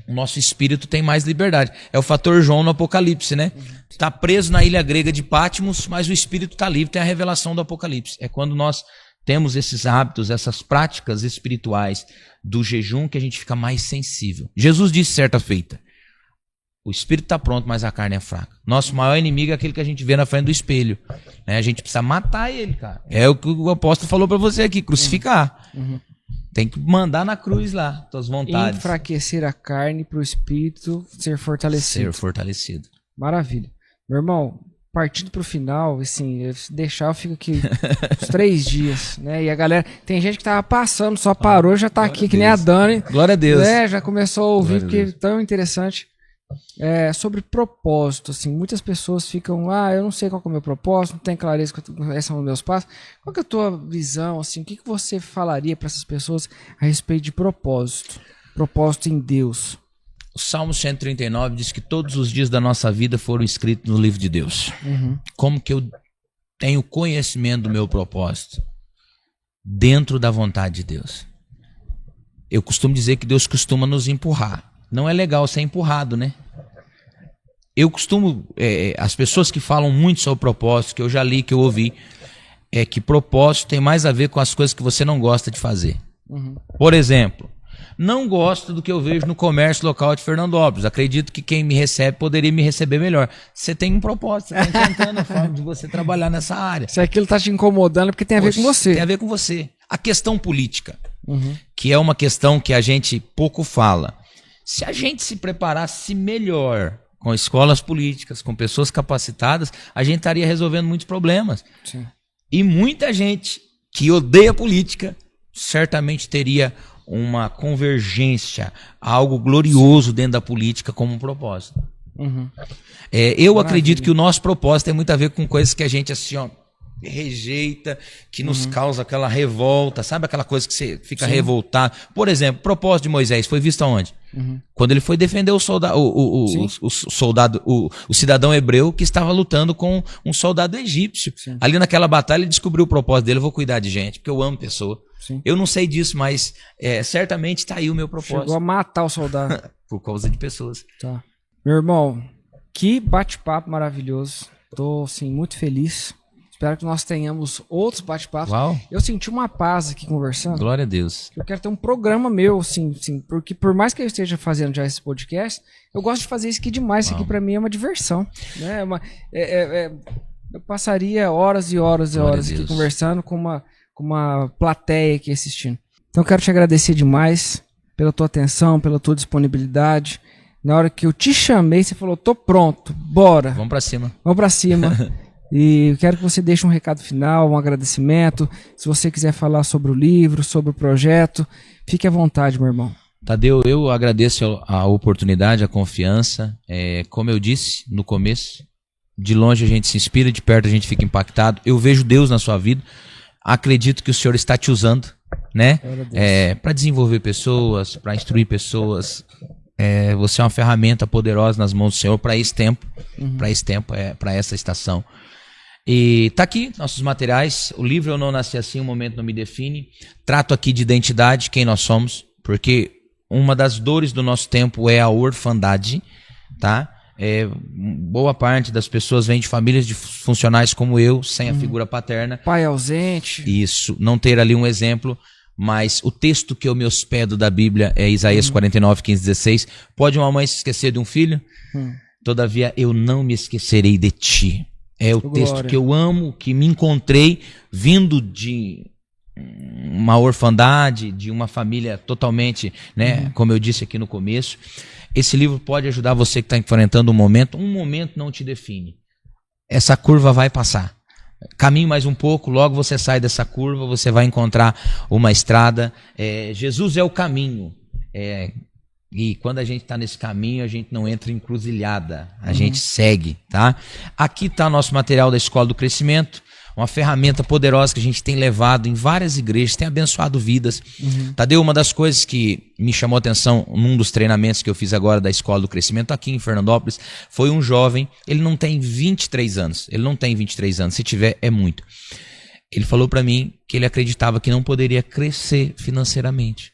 o nosso espírito tem mais liberdade. É o fator João no Apocalipse, né? Está preso na ilha grega de Patmos, mas o espírito está livre, tem a revelação do Apocalipse. É quando nós temos esses hábitos, essas práticas espirituais do jejum que a gente fica mais sensível. Jesus disse certa feita: o espírito está pronto, mas a carne é fraca. Nosso maior inimigo é aquele que a gente vê na frente do espelho. Né? A gente precisa matar ele, cara. É o que o apóstolo falou para você aqui, crucificar. Tem que mandar na cruz lá, tuas vontades. Enfraquecer a carne para o espírito ser fortalecido. Ser fortalecido. Maravilha. Meu irmão, partindo pro final, assim, se deixar eu fico aqui uns 3 dias, né? E a galera, tem gente que tava passando, só parou, já tá aqui, que nem a Dani. Glória a Deus. Já começou a ouvir, porque é tão interessante. Sobre propósito, assim, muitas pessoas ficam, eu não sei qual que é o meu propósito, não tenho clareza quais são os meus passos. Qual que é a tua visão, assim, o que você falaria para essas pessoas a respeito de propósito em Deus? O Salmo 139 diz que todos os dias da nossa vida foram escritos no livro de Deus. Como que eu tenho conhecimento do meu propósito? Dentro da vontade de Deus. Eu costumo dizer que Deus costuma nos empurrar. Não é legal ser empurrado, né? eu costumo, as pessoas que falam muito sobre propósito, que eu já li, que eu ouvi, é que propósito tem mais a ver com as coisas que você não gosta de fazer. Por exemplo, não gosto do que eu vejo no comércio local de Fernandópolis. Acredito que quem me recebe poderia me receber melhor. Você tem um propósito, você está enfrentando a forma de você trabalhar nessa área. Se aquilo está te incomodando é porque tem a ver com você. Tem a ver com você. A questão política, que é uma questão que a gente pouco fala. Se a gente se preparasse melhor com escolas políticas, com pessoas capacitadas, a gente estaria resolvendo muitos problemas. Sim. E muita gente que odeia política certamente teria uma convergência, algo glorioso dentro da política como um propósito. Eu acredito que o nosso propósito tem muito a ver com coisas que a gente assim, ó, rejeita, que nos causa aquela revolta, sabe aquela coisa que você fica revoltado. Por exemplo, o propósito de Moisés foi visto aonde? Quando ele foi defender o cidadão hebreu que estava lutando com um soldado egípcio. Sim. Ali naquela batalha ele descobriu o propósito dele: eu vou cuidar de gente, porque eu amo pessoa. Sim. Eu não sei disso, mas certamente está aí o meu propósito. Chegou a matar o soldado. Por causa de pessoas. Tá. Meu irmão, que bate-papo maravilhoso. Tô, assim, muito feliz. Espero que nós tenhamos outros bate-papos. Uau. Eu senti uma paz aqui conversando. Glória a Deus. Eu quero ter um programa meu, assim, porque por mais que eu esteja fazendo já esse podcast, eu gosto de fazer isso aqui demais. Isso aqui pra mim é uma diversão. Né? Eu passaria horas e horas e horas aqui conversando com uma plateia aqui assistindo. Então eu quero te agradecer demais pela tua atenção, pela tua disponibilidade. Na hora que eu te chamei, você falou: tô pronto, bora. Vamos pra cima. Vamos pra cima. E eu quero que você deixe um recado final, um agradecimento. Se você quiser falar sobre o livro, sobre o projeto, fique à vontade, meu irmão. Tadeu, eu agradeço a oportunidade, a confiança. Como eu disse no começo, de longe a gente se inspira, de perto a gente fica impactado. Eu vejo Deus na sua vida. Acredito que o Senhor está te usando, né? Para desenvolver pessoas, para instruir pessoas. Você é uma ferramenta poderosa nas mãos do Senhor para esse tempo, para essa estação. E tá aqui nossos materiais. O livro Eu Não Nasci Assim, O Momento Não Me Define. Trato aqui de identidade, quem nós somos, porque uma das dores do nosso tempo é a orfandade, tá? Boa parte das pessoas vem de famílias disfuncionais como eu, sem a figura paterna. Pai ausente. Isso, não ter ali um exemplo. Mas o texto que eu me hospedo da Bíblia é Isaías 49, 15, 16. Pode uma mãe se esquecer de um filho? Todavia eu não me esquecerei de ti. É o texto que eu amo, que me encontrei vindo de uma orfandade, de uma família totalmente, né, como eu disse aqui no começo. Esse livro pode ajudar você que está enfrentando um momento não te define. Essa curva vai passar. Caminhe mais um pouco, logo você sai dessa curva, você vai encontrar uma estrada. Jesus é o caminho. E quando a gente está nesse caminho, a gente não entra em encruzilhada, a gente segue, tá? Aqui está nosso material da Escola do Crescimento, uma ferramenta poderosa que a gente tem levado em várias igrejas, tem abençoado vidas. Tadeu, uma das coisas que me chamou a atenção num dos treinamentos que eu fiz agora da Escola do Crescimento aqui em Fernandópolis, foi um jovem, ele não tem 23 anos, se tiver é muito. Ele falou para mim que ele acreditava que não poderia crescer financeiramente.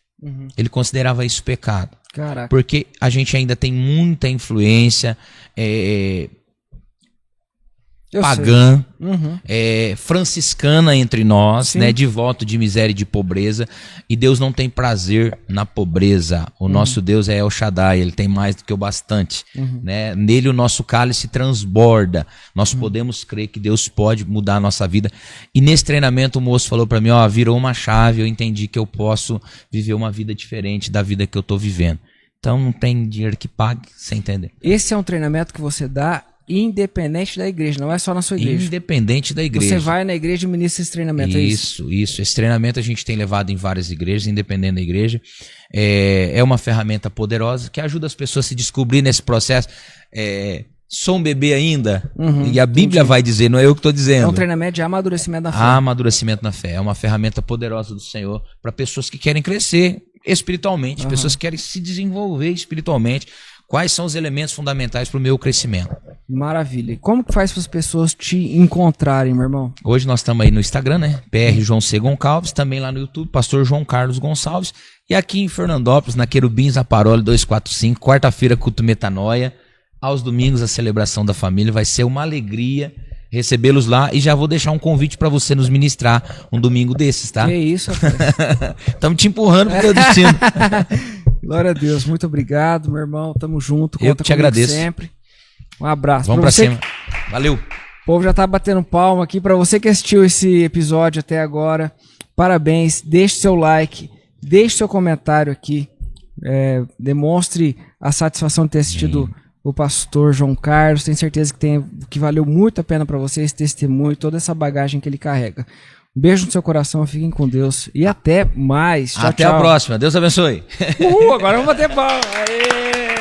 Ele considerava isso pecado. Caraca. Porque a gente ainda tem muita influência pagã, franciscana entre nós, né, de voto de miséria e de pobreza, e Deus não tem prazer na pobreza. O nosso Deus é El Shaddai, ele tem mais do que o bastante, né? Nele o nosso cálice transborda. Nós podemos crer que Deus pode mudar a nossa vida. E nesse treinamento o moço falou para mim, virou uma chave, eu entendi que eu posso viver uma vida diferente da vida que eu estou vivendo. Então não tem dinheiro que pague, você entender. Esse é um treinamento que você dá independente da igreja, não é só na sua igreja. Independente da igreja. Você vai na igreja e ministra esse treinamento, isso? Isso. Esse treinamento a gente tem levado em várias igrejas, independente da igreja. É uma ferramenta poderosa que ajuda as pessoas a se descobrir nesse processo. Sou um bebê ainda? E a Bíblia vai dizer, não é eu que estou dizendo. É um treinamento de amadurecimento na fé. Amadurecimento na fé. É uma ferramenta poderosa do Senhor para pessoas que querem crescer espiritualmente, pessoas que querem se desenvolver espiritualmente. Quais são os elementos fundamentais para o meu crescimento? Maravilha. E como que faz para as pessoas te encontrarem, meu irmão? Hoje nós estamos aí no Instagram, né? PR João C. Goncalves, também lá no YouTube, Pastor João Carlos Gonçalves. E aqui em Fernandópolis, na Querubins Aparole 245, quarta-feira, culto Metanoia. aos domingos a celebração da família. Vai ser uma alegria recebê-los lá. E já vou deixar um convite para você nos ministrar um domingo desses, tá? Que isso, rapaz. Estamos te empurrando pro teu destino. Glória a Deus. Muito obrigado, meu irmão. Tamo junto. Eu que te agradeço. Sempre. Um abraço. Vamos pra cima. Valeu. O povo já tá batendo palma aqui. Pra você que assistiu esse episódio até agora, parabéns. Deixe seu like. Deixe seu comentário aqui. Demonstre a satisfação de ter assistido o pastor João Carlos. Tenho certeza que valeu muito a pena pra você esse testemunho, toda essa bagagem que ele carrega. Um beijo no seu coração, fiquem com Deus e até mais. Tchau, até tchau. a próxima. Deus abençoe. Agora vamos bater palma. Aê!